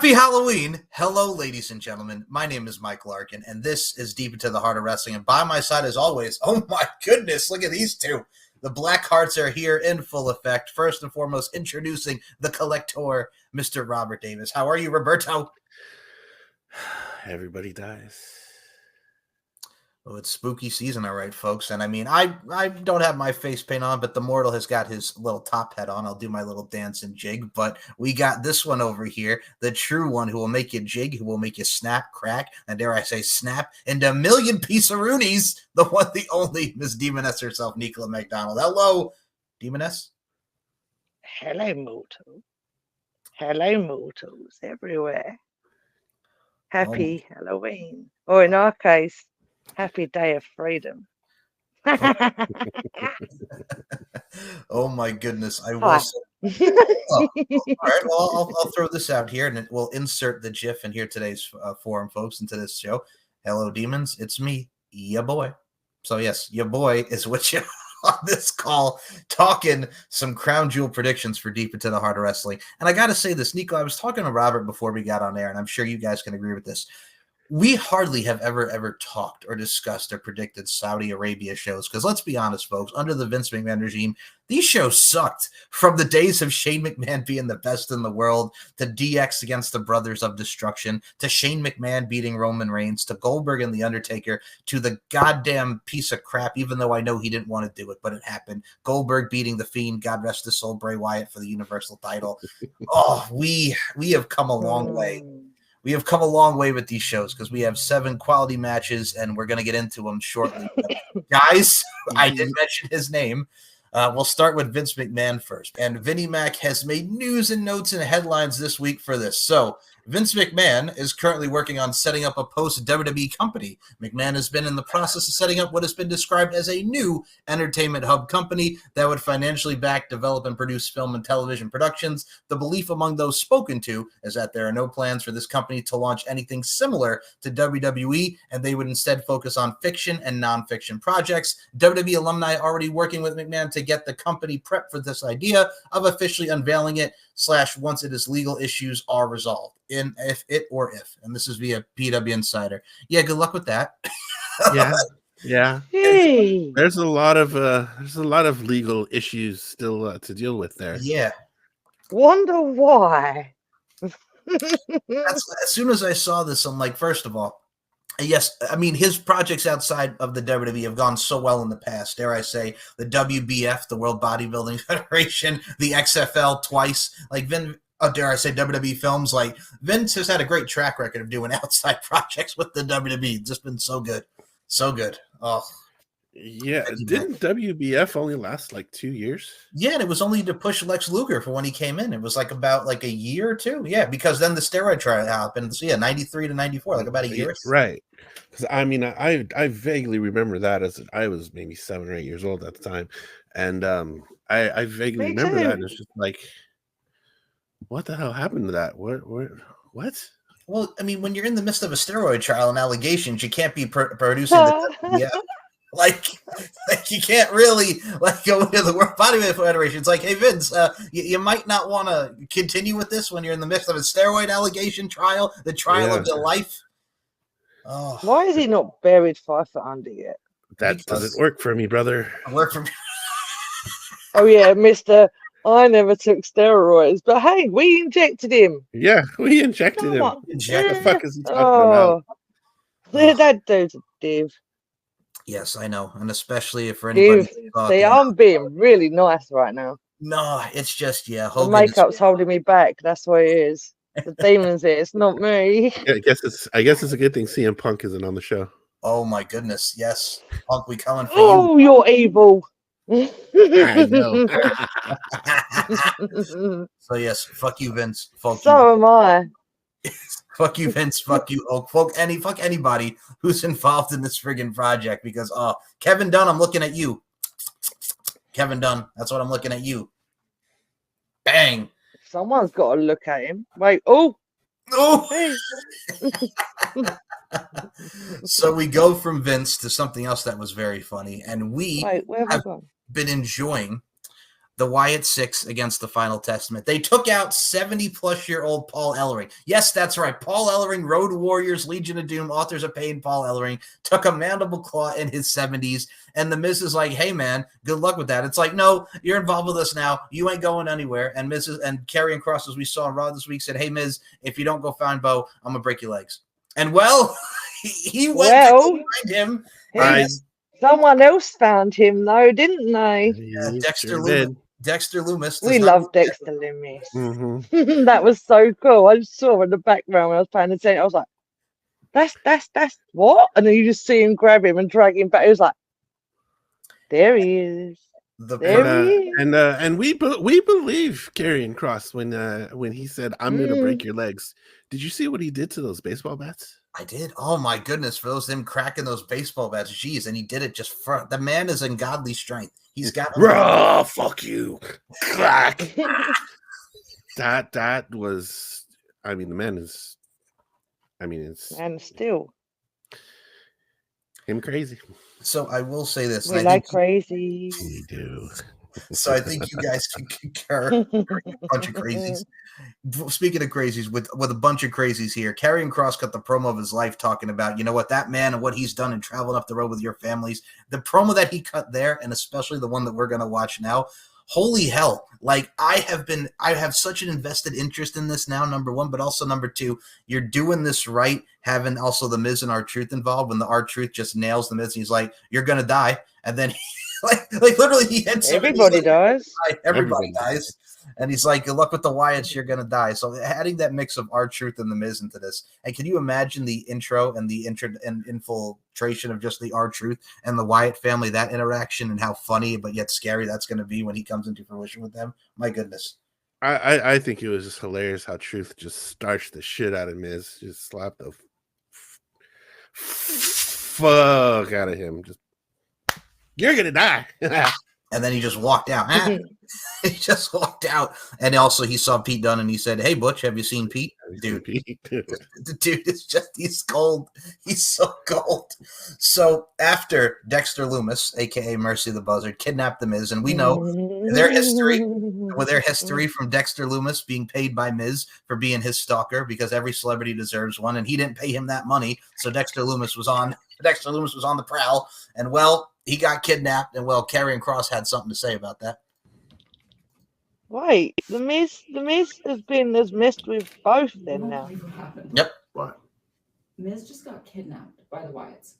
Happy Halloween. Hello, ladies and gentlemen. My name is Mike Larkin, and this is Deep Into the Heart of Wrestling. And by my side, as always, oh my goodness, look at these two. The Black Hearts are here in full effect. First and foremost, introducing the collector, Mr. Robert Davis. How are you, Roberto? Everybody dies. Well, it's spooky season, all right, folks. And I mean, I don't have my face paint on, but the mortal has got his little top hat on. I'll do my little dance and jig. But we got this one over here, the true one who will make you jig, who will make you snap, crack, and dare I say snap into a million piece of Roonies. The one, the only, Miss Demoness herself, Nicola McDonald. Hello, Demoness. Hello, mortal. Hello, mortals everywhere. Happy Halloween. Or in our case, Happy Day of Freedom. Oh my goodness! I will. Say, all right. Well, I'll throw this out here, and we'll insert the GIF in here today's forum, folks, into this show. Hello, demons. It's me, ya boy. So yes, your boy is with you on this call, talking some crown jewel predictions for Deep Into the Heart of Wrestling. And I got to say this, Nico. I was talking to Robert before we got on air, and I'm sure you guys can agree with this. We hardly have ever talked or discussed or predicted Saudi Arabia shows because let's be honest, folks, under the Vince McMahon regime, these shows sucked from the days of Shane McMahon being the best in the world to DX against the Brothers of Destruction to Shane McMahon beating Roman Reigns to Goldberg and The Undertaker to the goddamn piece of crap, even though I know he didn't want to do it, but it happened. Goldberg beating The Fiend, God rest his soul, Bray Wyatt for the Universal title. Oh, we have come a long way. We have come a long way with these shows because we have 7 quality matches, and we're going to get into them shortly. Guys, I did mention his name. We'll start with Vince McMahon first. And Vinnie Mac has made news and notes and headlines this week for this. So Vince McMahon is currently working on setting up a post-WWE company. McMahon has been in the process of setting up what has been described as a new entertainment hub company that would financially back, develop, and produce film and television productions. The belief among those spoken to is that there are no plans for this company to launch anything similar to WWE, and they would instead focus on fiction and non-fiction projects. WWE alumni already working with McMahon to get the company prepped for this idea of officially unveiling it, / once it is legal issues are resolved. And this is via PW Insider. Yeah, good luck with that. Yeah. Hey. There's a lot of legal issues still to deal with there. Yeah. Wonder why. As soon as I saw this, I'm like, first of all, yes, I mean, his projects outside of the WWE have gone so well in the past. Dare I say, the WBF, the World Bodybuilding Federation, the XFL twice. Like, dare I say, WWE films. Like, Vince has had a great track record of doing outside projects with the WWE. Just been so good. So good. Oh. Yeah, didn't WBF only last like 2 years? Yeah, and it was only to push Lex Luger for when he came in. It was like about like a year or two. Yeah, because then the steroid trial happened. So yeah, 93 to 94, like about a year. Right. Because I mean, I vaguely remember that as I was maybe 7 or 8 years old at the time, and I vaguely remember that. And it's just like, what the hell happened to that? What? Well, I mean, when you're in the midst of a steroid trial and allegations, you can't be producing the Like you can't really go into the World Bodybuilding Federation. It's like, hey, Vince, you might not want to continue with this when you're in the midst of a steroid allegation trial, the trial of your life. Oh. Why is he not buried 5 foot under yet? That doesn't work for me, brother. Work for me. Oh yeah, Mister. I never took steroids, but hey, we injected him. Yeah, we injected him. What the fuck is he talking about? That dude's a div. Yes, I know, and especially for anybody. See, I'm being really nice right now. No, it's just the makeup's holding me back. That's what it is. The demons here. It's not me. Yeah, I guess it's a good thing CM Punk isn't on the show. Oh my goodness, yes, Punk, we coming for you. Oh, you're evil. I know. So yes, fuck you, Vince. So am I. Fuck you, Vince. Fuck you, Oak. Fuck anybody who's involved in this friggin' project because Kevin Dunn, I'm looking at you. Kevin Dunn, that's what I'm looking at you. Bang. Someone's got to look at him. Wait, oh. So we go from Vince to something else that was very funny, and we have been enjoying the Wyatt Six against the Final Testament. They took out 70-plus-year-old Paul Ellering. Yes, that's right. Paul Ellering, Road Warriors, Legion of Doom, Authors of Pain, Paul Ellering, took a mandible claw in his 70s. And the Miz is like, hey, man, good luck with that. It's like, no, you're involved with us now. You ain't going anywhere. And Karrion Kross, as we saw on Raw this week, said, hey, Miz, if you don't go find Bo, I'm going to break your legs. And, well, he went to go find him. Someone else found him, though, didn't they? Dexter Loomis. Dexter Loomis. We love Dexter Loomis. Mm-hmm. That was so cool. I just saw in the background when I was playing the scene. I was like, that's what? And then you just see him grab him and drag him back. It was like, there he is. And we believe Karrion Kross when he said, I'm going to break your legs. Did you see what he did to those baseball bats? I did. Oh my goodness, for him cracking those baseball bats. Jeez, and he did it just for the man is in godly strength. He's got raw. Fuck you. Crack. that was. I mean, the man is. I mean, it's and still him crazy. So I will say this. We like crazy. We do. So I think you guys can concur. A bunch of crazies. Speaking of crazies, with a bunch of crazies here, Karrion Kross cut the promo of his life talking about, you know what, that man and what he's done and traveling up the road with your families. The promo that he cut there, and especially the one that we're going to watch now, holy hell. Like, I have such an invested interest in this now, number one, but also number two, you're doing this right, having also the Miz and R-Truth involved, when the R-Truth just nails the Miz, and he's like, you're going to die. And then like literally he had everybody dies. Everybody dies. And he's like, good luck with the Wyatts, you're going to die. So adding that mix of R-Truth and the Miz into this. And can you imagine the intro and the infiltration of just the R-Truth and the Wyatt family, that interaction, and how funny but yet scary that's going to be when he comes into fruition with them? My goodness. I think it was just hilarious how Truth just starched the shit out of Miz. Just slapped the fuck out of him. Just, you're going to die. And then he just walked out. He just walked out. And also he saw Pete Dunne and he said, hey, Butch, have you seen Pete? Dude, the dude is just, he's cold. He's so cold. So after Dexter Loomis, a.k.a. Mercy the Buzzard, kidnapped the Miz, and we know their history from Dexter Loomis being paid by Miz for being his stalker, because every celebrity deserves one, and he didn't pay him that money. So Dexter Loomis was on the prowl, and well, he got kidnapped, and well, Karrion Kross had something to say about that. Wait, the Miz has messed with both of them now. Yep. What? Miz just got kidnapped by the Wyatts.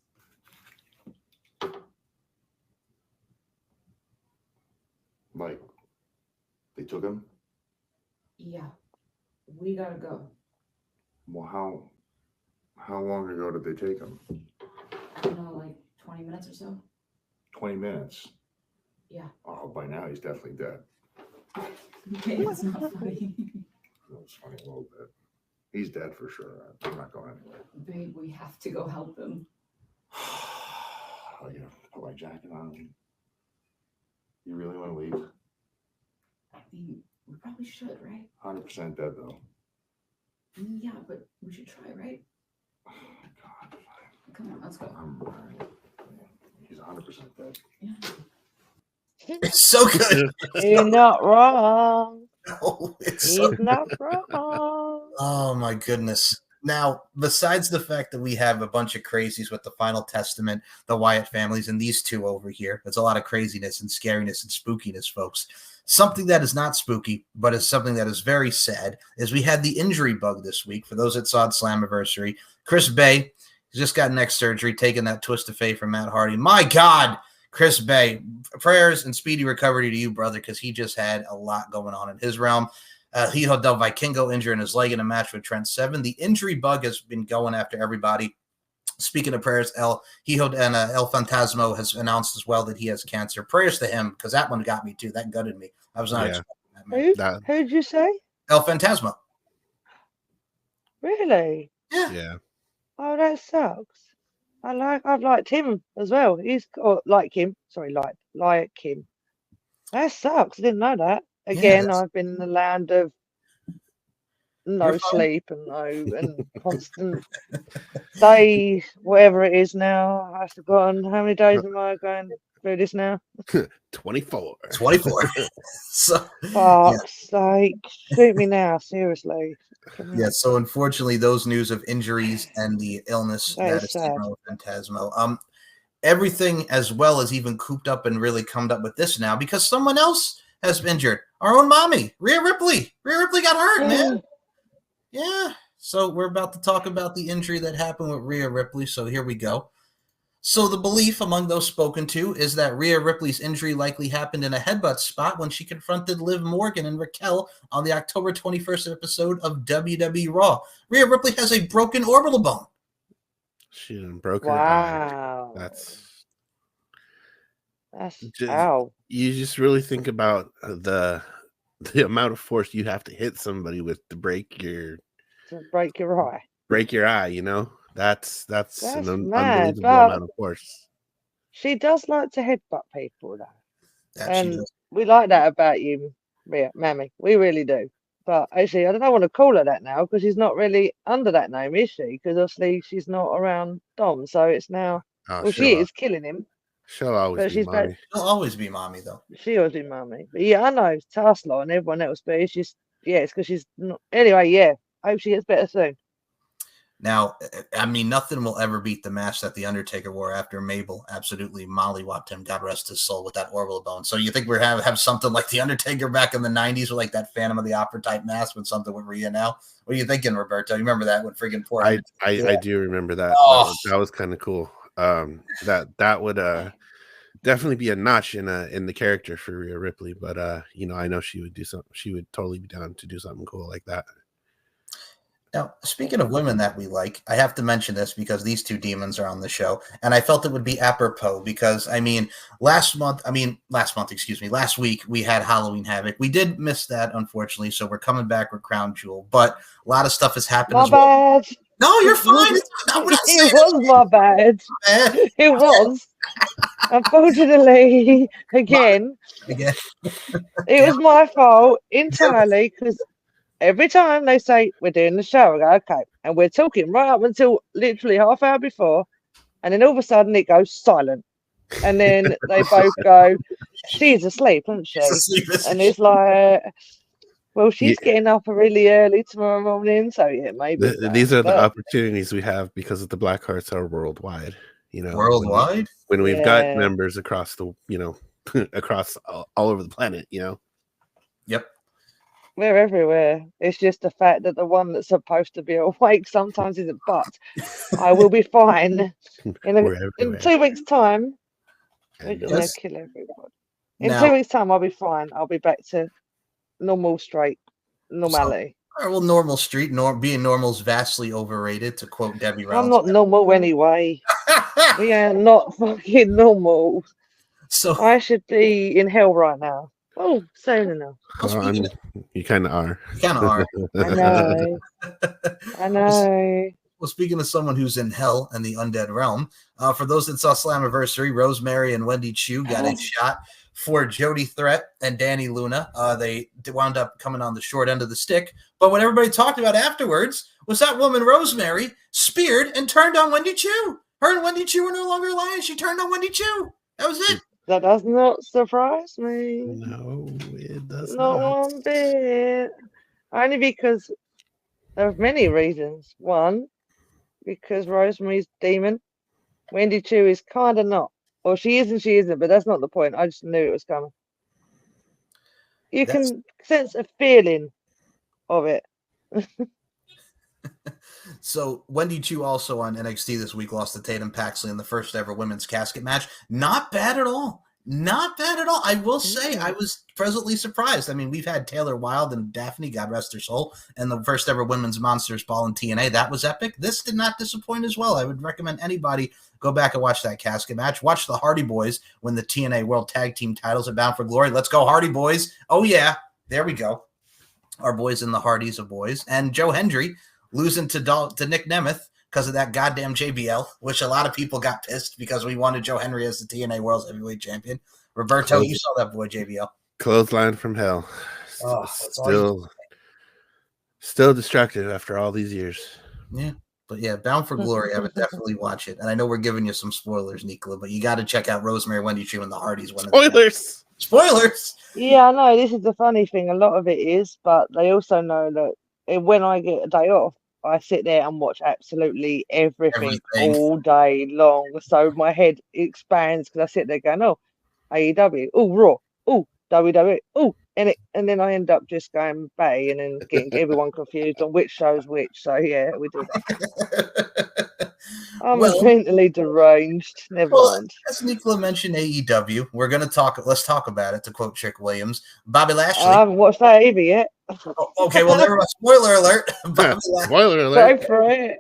Like, they took him? Yeah. We gotta go. Well, how long ago did they take him? Like 20 minutes or so. 20 minutes? Yeah. Oh, by now he's definitely dead. Okay, it's not funny. It's funny a little bit. He's dead for sure. I'm not going anywhere. Babe, we have to go help him. I gotta put my jacket on. You really want to leave? I mean, we probably should, right? 100% dead though. Yeah, but we should try, right? Oh my God. Fine. Come on, let's go. I'm right. He's 100% dead. Yeah. It's so good. You're not wrong. No, He's not wrong. Oh my goodness. Now, besides the fact that we have a bunch of crazies with the Final Testament, the Wyatt families, and these two over here, there's a lot of craziness and scariness and spookiness, folks. Something that is not spooky, but is something that is very sad, is we had the injury bug this week. For those that saw it, Slammiversary, Chris Bay just got neck surgery, taking that twist of fate from Matt Hardy. My God, Chris Bay, prayers and speedy recovery to you, brother, because he just had a lot going on in his realm. Hijo del Vikingo injuring his leg in a match with Trent Seven. The injury bug has been going after everybody. Speaking of prayers, El Fantasmo has announced as well that he has cancer. Prayers to him, because that one got me too. That gutted me. I was not expecting that, man. Who'd you say? El Fantasmo. Really? Yeah. Oh, that sucks. I've liked him as well. Like him. That sucks. I didn't know that. Again, I've been in the land of no You're fine. sleep and constant day, whatever it is now. I've forgotten how many days am I going through this now? 24. 24. So Fuck's sake, shoot me now, seriously. yeah, so unfortunately, those news of injuries and the illness That that is is sad. taken with Phantasmo, everything as well as even cooped up and really come up with this now because someone else has been injured. Our own mommy, Rhea Ripley. Rhea Ripley got hurt, man. Yeah. So we're about to talk about the injury that happened with Rhea Ripley. So here we go. So the belief among those spoken to is that Rhea Ripley's injury likely happened in a headbutt spot when she confronted Liv Morgan and Raquel on the October 21st episode of WWE Raw. Rhea Ripley has a broken orbital bone. She done broke her eye. Wow. That's Just, ow. You just really think about the amount of force you have to hit somebody with to break your eye, you know? That's an unbelievable amount of force. She does like to headbutt people, though. And we like that about you, Mammy. We really do. But actually, I don't want to call her that now because she's not really under that name, is she? Because obviously she's not around Dom, so it's now. She is killing him. She'll always be mommy. She'll always be mommy, though. She always be mommy. But yeah, I know Tarsla and everyone else, but it's just it's because she's not. Anyway, yeah. I hope she gets better soon. Now, I mean, nothing will ever beat the match that The Undertaker wore after Mabel absolutely mollywopped him, God rest his soul, with that orbital bone. So you think we have something like The Undertaker back in the 90s with like that Phantom of the Opera type mask with something with Rhea now? What are you thinking, Roberto? You remember that with friggin' poor I do remember that. Oh. That was kind of cool. That would definitely be a notch in the character for Rhea Ripley, but I know she would do something. She would totally be down to do something cool like that. Now, speaking of women that we like, I have to mention this because these two demons are on the show, and I felt it would be apropos because, last week we had Halloween Havoc. We did miss that, unfortunately, so we're coming back with Crown Jewel, but a lot of stuff has happened as well. Bad. No, you're fine. It was my bad. It was. Unfortunately, again, it was my fault entirely because every time they say we're doing the show, I go, okay, and we're talking right up until literally half hour before, and then all of a sudden it goes silent, and then they both go, she's asleep, isn't she? And it's like, well, she's getting up really early tomorrow morning, so yeah, maybe. These are the opportunities we have because of the Black Hearts are worldwide. Worldwide? When we've got members across the, across all over the planet, Yep. We're everywhere. It's just the fact that the one that's supposed to be awake sometimes isn't. But I will be fine in 2 weeks' time. We're gonna kill everyone. In 2 weeks' time, I'll be fine. I'll be back to normality. Normal street. Being normal is vastly overrated, to quote Debbie Reynolds. I'm not normal anyway. We are not fucking normal. So I should be in hell right now. Oh, soon enough. You kind of are. You kind of are. I know. Well, speaking of someone who's in hell and the undead realm, for those that saw Slammiversary, Rosemary and Wendy Chu got a shot for Jody Threat and Danny Luna. They wound up coming on the short end of the stick. But what everybody talked about afterwards was that woman, Rosemary, speared and turned on Wendy Chu. Her and Wendy Chu were no longer alliance. She turned on Wendy Chu. That was it. That does not surprise me. No, it does not. Not one bit. Only because there are many reasons. One, because Rosemary's demon. Wendy Chu is kind of not. Or she is and she isn't, but that's not the point. I just knew it was coming. You can sense a feeling of it. So Wendy Chu also on NXT this week lost to Tatum Paxley in the first ever women's casket match. Not bad at all. Not bad at all. I will say I was pleasantly surprised. I mean, we've had Taylor Wilde and Daphne, God rest her soul, and the first ever women's Monsters Ball in TNA. That was epic. This did not disappoint as well. I would recommend anybody go back and watch that casket match. Watch the Hardy Boys win the TNA World Tag Team titles at Bound for Glory. Let's go, Hardy Boys. Oh, yeah. There we go. Our boys in the Hardys of boys. And Joe Hendry losing to Nick Nemeth because of that goddamn JBL, which a lot of people got pissed because we wanted Joe Hendry as the TNA World Heavyweight Champion. Roberto, you saw that boy JBL. Clothesline from hell. Still distracted after all these years. Yeah. But yeah, Bound for Glory, I would definitely watch it. And I know we're giving you some spoilers, Nicola, but you got to check out Rosemary, Wendy Chu, and the Hardys. Spoilers! Spoilers! Yeah, I know. This is the funny thing. A lot of it is, but they also know that when I get a day off, I sit there and watch absolutely everything all day long. So my head expands because I sit there going, oh, AEW, oh, Raw, oh, WWE, oh, and then I end up just going Bay and then getting everyone confused on which show's which. So yeah, we do that. I'm mentally deranged. Never mind. As Nicola mentioned AEW, we're gonna talk. Let's talk about it. To quote Chick Williams, Bobby Lashley. I haven't watched that either yet. Okay, well, never mind. Spoiler alert. Spoiler alert. Go for it.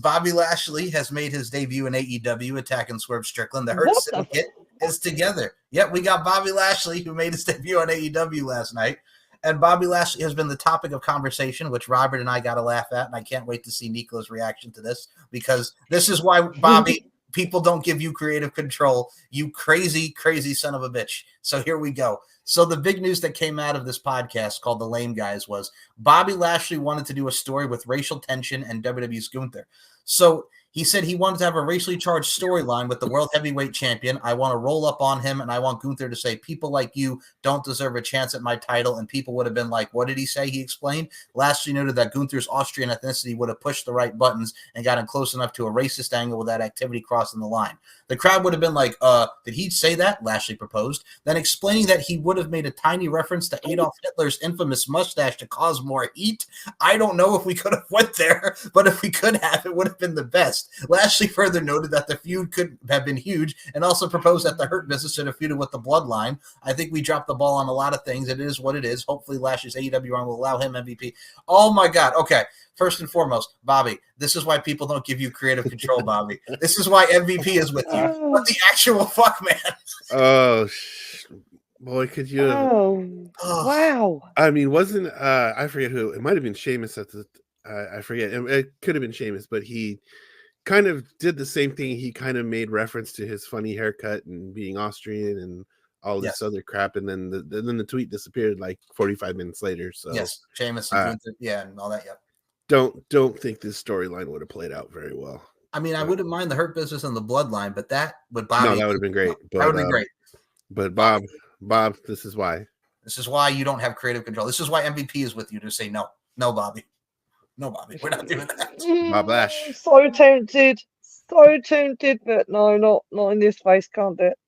Bobby Lashley has made his debut in AEW, attacking Swerve Strickland. The Hurt Syndicate is together. Yep, we got Bobby Lashley, who made his debut on AEW last night. And Bobby Lashley has been the topic of conversation, which Robert and I got to laugh at. And I can't wait to see Nicola's reaction to this, because this is why, Bobby, people don't give you creative control. You crazy, crazy son of a bitch. So here we go. So the big news that came out of this podcast called The Lame Guys was Bobby Lashley wanted to do a story with racial tension and WWE's Gunther. So he said he wanted to have a racially charged storyline with the world heavyweight champion. I want to roll up on him, and I want Gunther to say, people like you don't deserve a chance at my title. And people would have been like, what did he say? He explained. Lashley noted that Gunther's Austrian ethnicity would have pushed the right buttons and gotten close enough to a racist angle without activity crossing the line. The crowd would have been like, did he say that? Lashley proposed. Then explaining that he would have made a tiny reference to Adolf Hitler's infamous mustache to cause more heat. I don't know if we could have went there, but if we could have, it would have been the best. Lashley further noted that the feud could have been huge and also proposed that the Hurt Business should have feuded with the Bloodline. I think we dropped the ball on a lot of things. It is what it is. Hopefully Lashley's AEW run will allow him MVP. Oh my God. Okay. First and foremost, Bobby, this is why people don't give you creative control, Bobby. This is why MVP is with you. What the actual fuck, man? Oh, boy, could you? Wow. I mean, wasn't I forget who? It might have been Sheamus at the. I forget. It could have been Sheamus, but he kind of did the same thing. He kind of made reference to his funny haircut and being Austrian and all this other crap, and then the tweet disappeared like 45 minutes later. So yes, Sheamus and and all that. Yep. Don't think this storyline would have played out very well. I mean, I wouldn't mind the Hurt Business and the Bloodline, but that would Bobby. No, that would have been great. That would have been great. But Bob, this is why. This is why you don't have creative control. This is why MVP is with you to say no, Bobby. No, Bobby, we're not doing that. Bob Lash. So tempted, but no, not in this face. Can't do it.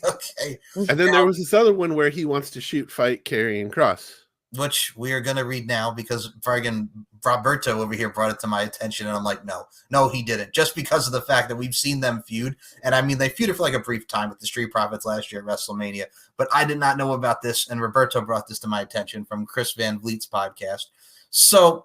Okay. And then there was this other one where he wants to shoot, fight, Karrion Kross, which we are going to read now because friggin' Roberto over here brought it to my attention, and I'm like, no, he didn't. Just because of the fact that we've seen them feud, and I mean, they feuded for like a brief time with the Street Profits last year at WrestleMania, but I did not know about this, and Roberto brought this to my attention from Chris Van Vliet's podcast. So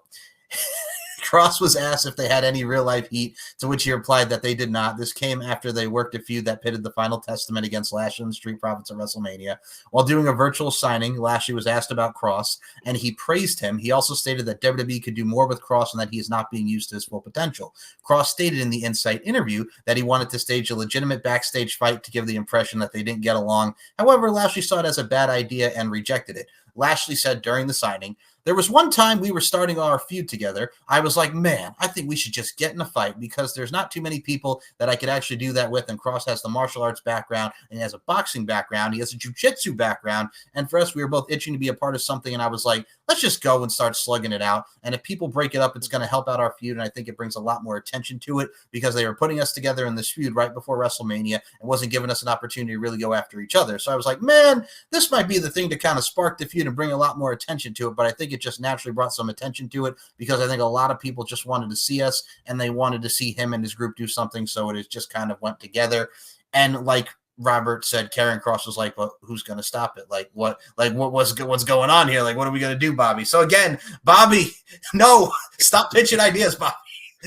Cross was asked if they had any real-life heat, to which he replied that they did not. This came after they worked a feud that pitted the Final Testament against Lashley and the Street Profits at WrestleMania. While doing a virtual signing, Lashley was asked about Cross, and he praised him. He also stated that WWE could do more with Cross and that he is not being used to his full potential. Cross stated in the Insight interview that he wanted to stage a legitimate backstage fight to give the impression that they didn't get along. However, Lashley saw it as a bad idea and rejected it. Lashley said during the signing, "There was one time we were starting our feud together. I was like, man, I think we should just get in a fight because there's not too many people that I could actually do that with. And Cross has the martial arts background and he has a boxing background. He has a jiu-jitsu background. And for us, we were both itching to be a part of something. And I was like, let's just go and start slugging it out. And if people break it up, it's going to help out our feud. And I think it brings a lot more attention to it because they were putting us together in this feud right before WrestleMania and wasn't giving us an opportunity to really go after each other. So I was like, man, this might be the thing to kind of spark the feud and bring a lot more attention to it. But I think it just naturally brought some attention to it because I think a lot of people just wanted to see us and they wanted to see him and his group do something. So it just kind of went together. And like Robert said, Karrion Kross was like, well, who's going to stop it? What's going on here? Like, what are we going to do, Bobby? So again, Bobby, no, stop pitching ideas, Bobby.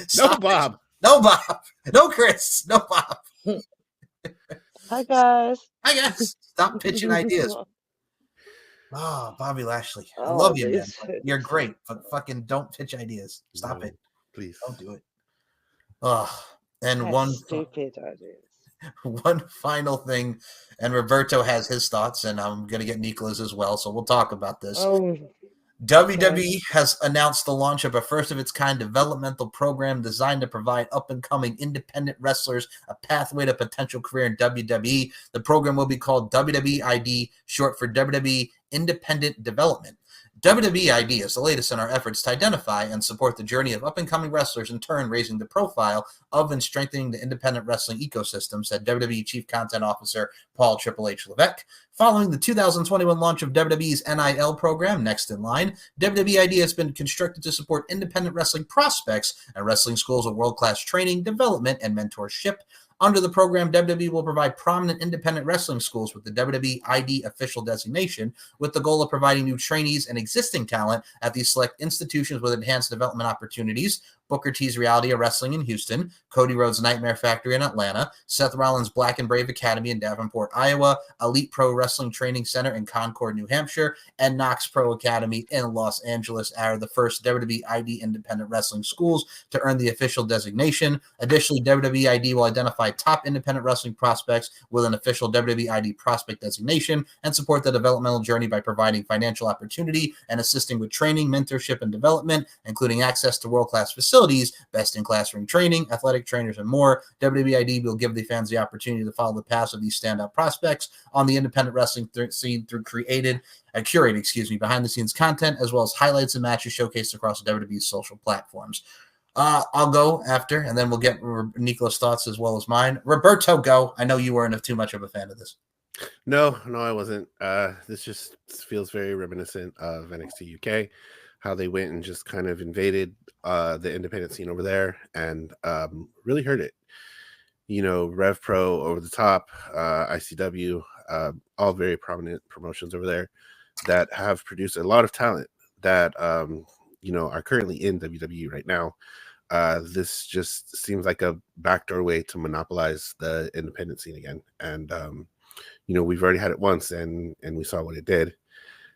Stop Bob. No, Bob. No, Chris. No, Bob. Hi, guys. Stop pitching ideas. Oh, Bobby Lashley. I love you, man. You're great, but fucking don't pitch ideas. Stop it. Please. Don't do it. Oh, and That's one stupid ideas. One final thing, and Roberto has his thoughts, and I'm going to get Nicola's as well, so we'll talk about this. Oh. WWE has announced the launch of a first-of-its-kind developmental program designed to provide up-and-coming independent wrestlers a pathway to potential career in WWE. The program will be called WWE ID, short for WWE Independent Development. WWE ID is the latest in our efforts to identify and support the journey of up-and-coming wrestlers, in turn raising the profile of and strengthening the independent wrestling ecosystem, said WWE Chief Content Officer Paul Triple H Levesque. Following the 2021 launch of WWE's NIL program, Next in Line, WWE ID has been constructed to support independent wrestling prospects and wrestling schools with world-class training, development, and mentorship. Under the program, WWE will provide prominent independent wrestling schools with the WWE ID official designation, with the goal of providing new trainees and existing talent at these select institutions with enhanced development opportunities. Booker T's Reality of Wrestling in Houston, Cody Rhodes' Nightmare Factory in Atlanta, Seth Rollins' Black and Brave Academy in Davenport, Iowa, Elite Pro Wrestling Training Center in Concord, New Hampshire, and Knox Pro Academy in Los Angeles are the first WWE ID independent wrestling schools to earn the official designation. Additionally, WWE ID will identify top independent wrestling prospects with an official WWE ID prospect designation and support the developmental journey by providing financial opportunity and assisting with training, mentorship, and development, including access to world-class facilities, best-in-class ring training, athletic trainers, and more. WWE ID will give the fans the opportunity to follow the paths of these standout prospects on the independent wrestling scene through curated behind-the-scenes content, as well as highlights and matches showcased across WWE's social platforms. I'll go after, and then we'll get Nicola's thoughts as well as mine. Roberto, go. I know you weren't too much of a fan of this. No, I wasn't. This just feels very reminiscent of NXT UK, how they went and just kind of invaded the independent scene over there and really hurt it. You know, Rev Pro, Over the Top, ICW, all very prominent promotions over there that have produced a lot of talent that, are currently in WWE right now. This just seems like a backdoor way to monopolize the independent scene again. And, we've already had it once and we saw what it did.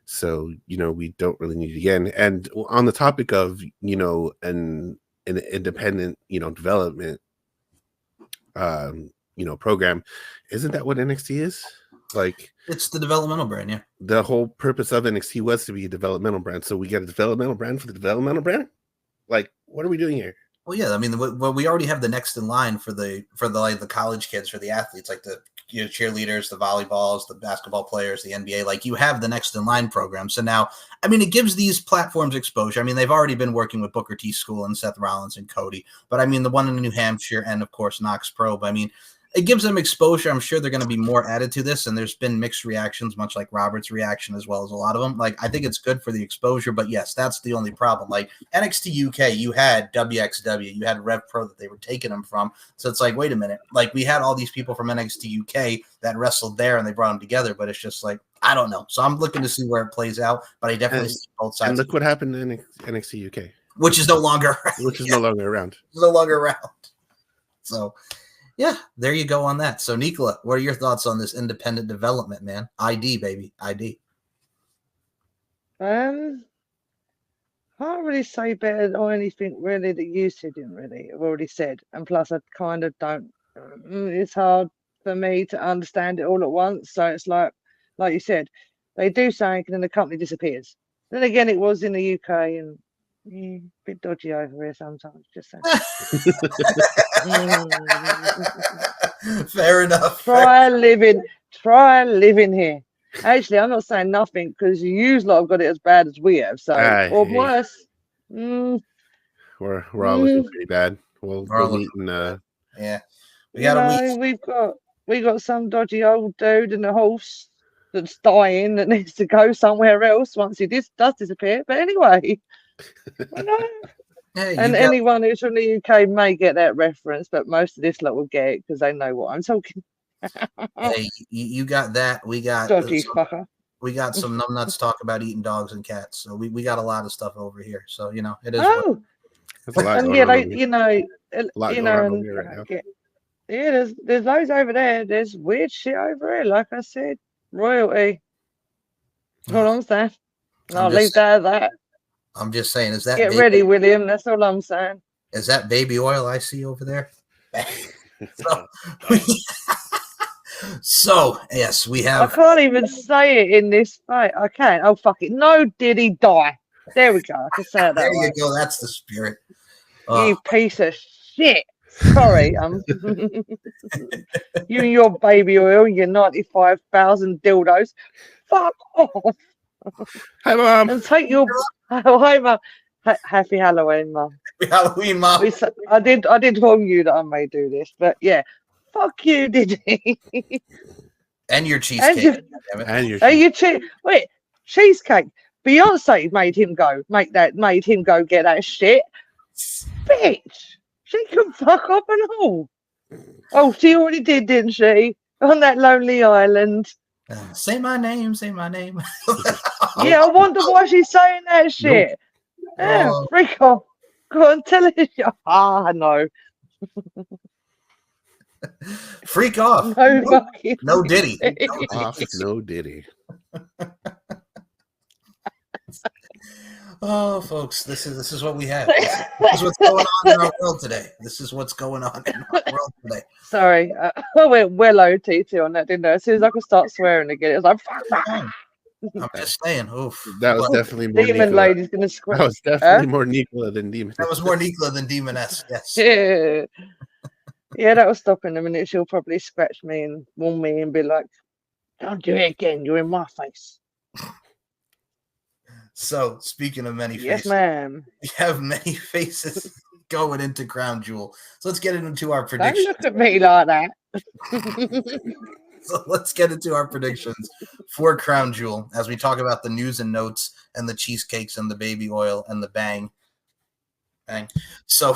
So, we don't really need it again. And on the topic of, an independent, development, program, isn't that what NXT is? Like, it's the developmental brand, yeah. The whole purpose of NXT was to be a developmental brand. So we get a developmental brand for the developmental brand? Like, what are we doing here? Well, yeah, I mean, we already have the next in line for the college kids, for the athletes, like the cheerleaders, the volleyballs, the basketball players, the NBA. Like, you have the next in line program. So now, I mean, it gives these platforms exposure. I mean, they've already been working with Booker T School and Seth Rollins and Cody, but I mean, the one in New Hampshire and of course Knox Pro. But I mean, it gives them exposure. I'm sure they're going to be more added to this, and there's been mixed reactions, much like Robert's reaction, as well as a lot of them. Like, I think it's good for the exposure, but yes, that's the only problem. Like, NXT UK, you had WXW, you had Rev Pro that they were taking them from. So it's like, wait a minute. Like, we had all these people from NXT UK that wrestled there, and they brought them together, but it's just like, I don't know. So I'm looking to see where it plays out, but I definitely see both sides. And look what happened in NXT UK. Which is no longer around. No longer around. No longer around. So, yeah, there you go on that. So, Nicola, what are your thoughts on this independent development, man? ID, baby, ID. Can't really say better or anything really that you said. I've already said, and plus I kind of don't. It's hard for me to understand it all at once. So it's like you said, they do something and then the company disappears. Then again, it was in the UK and. A bit dodgy over here sometimes, just saying. Fair enough. Try living here. Actually, I'm not saying nothing because you lot have got it as bad as we have, so or worse. We're all looking pretty bad. We're meeting. Yeah, we got some dodgy old dude and a horse that's dying that needs to go somewhere else once he does disappear. But anyway. Hey, anyone who's from the UK may get that reference, but most of this lot will get it because they know what I'm talking. Hey, you got that. We got fucker. We got some numbnuts talk about eating dogs and cats. So we got a lot of stuff over here. So it is. There's loads over there. There's weird shit over here. Like I said, royalty. That's all I'm saying. I'll leave that at that. I'm just saying, is that get ready, William? That's all I'm saying. Is that baby oil I see over there? So yes, we have. I can't even say it in this fight. I can't. Oh fuck it! No, did he die? There we go. I can say it that There way. you go. That's the spirit. You piece of shit. Sorry, you and your baby oil, your 95,000 dildos. Fuck off. Hi, Mom. And take your. Oh, hi, Mum. Happy Halloween, Mum. Happy Halloween, Mom. I did warn you that I may do this, but yeah, fuck you, Diddy. And your cheesecake. And your Wait, cheesecake. Beyonce made him go get that shit. Bitch. She can fuck up and all. Oh, she already did, didn't she? On that lonely island. Say my name, say my name. Yeah, I wonder why she's saying that shit. Yeah, freak off. Go on, tell it. Ah, no. Freak off. No fucking No Diddy. Off, no Diddy. Oh, folks, this is what we have. This is what's going on in our world today. This is what's going on in our world today. Sorry, I went well OTT on that, didn't I? As soon as I could start swearing again, it was like, fuck that. I'm just saying. Oof. That was definitely more Demon Nicola. lady's gonna scream. That was definitely more Nicola than Demon. That was more Nicola than Demoness. Yes. Yeah. Yeah, that was stopping a minute. She'll probably scratch me and warn me and be like, don't do it again. You're in my face. So, speaking of many faces, Yes, ma'am. we have many faces going into Crown Jewel. So let's get into our Don't predictions. look at me like that. So let's get into our predictions for Crown Jewel as we talk about the news and notes and the cheesecakes and the baby oil and the bang. So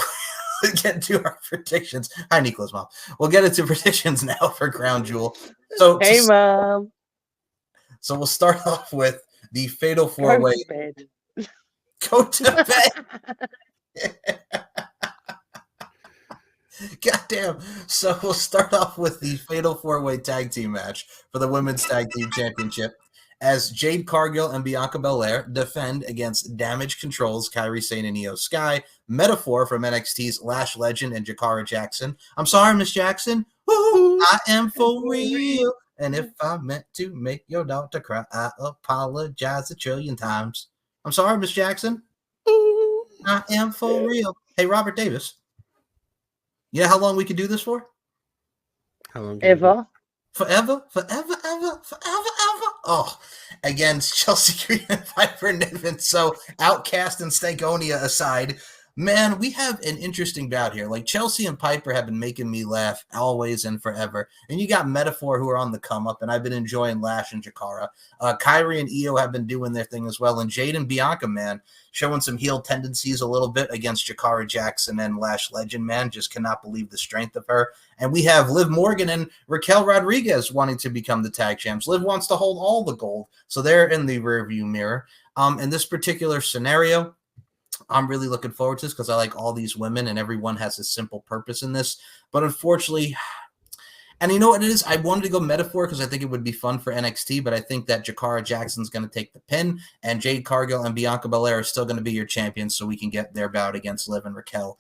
let's get into our predictions. Hi, Nicola's mom. We'll get into predictions now for Crown Jewel. So, Hey, Mom. So we'll start off with the Fatal Go Four-Way. to bed. Go to bed. Goddamn. So we'll start off with the Fatal Four-Way Tag Team match for the Women's Tag Team Championship as Jade Cargill and Bianca Belair defend against Damage Control's Kairi Sane and Io Sky, Metaphor from NXT's Lash Legend and Jakara Jackson. I'm sorry, Miss Jackson. Woo, I am for real. And if I meant to make your daughter cry, I apologize 1,000,000,000 times. I'm sorry, Miss Jackson. I am for real. Hey, Robert Davis. You know how long we could do this for? How long? Ever. Forever? Forever, ever, forever, ever. Oh, against Chelsea Green and Piper Niven. So, Outcast and Stankonia aside, man, we have an interesting bout here. Like, Chelsea and Piper have been making me laugh always and forever. And you got Metaphor who are on the come up, and I've been enjoying Lash and Jakara. Kairi and Io have been doing their thing as well. And Jade and Bianca, man, showing some heel tendencies a little bit against Jakara Jackson and Lash Legend, man. Just cannot believe the strength of her. And we have Liv Morgan and Raquel Rodriguez wanting to become the tag champs. Liv wants to hold all the gold, so they're in the rearview mirror. In this particular scenario, I'm really looking forward to this because I like all these women and everyone has a simple purpose in this. But unfortunately, and you know what it is? I wanted to go Metaphor because I think it would be fun for NXT, but I think that Jakara Jackson's going to take the pin and Jade Cargill and Bianca Belair are still going to be your champions so we can get their bout against Liv and Raquel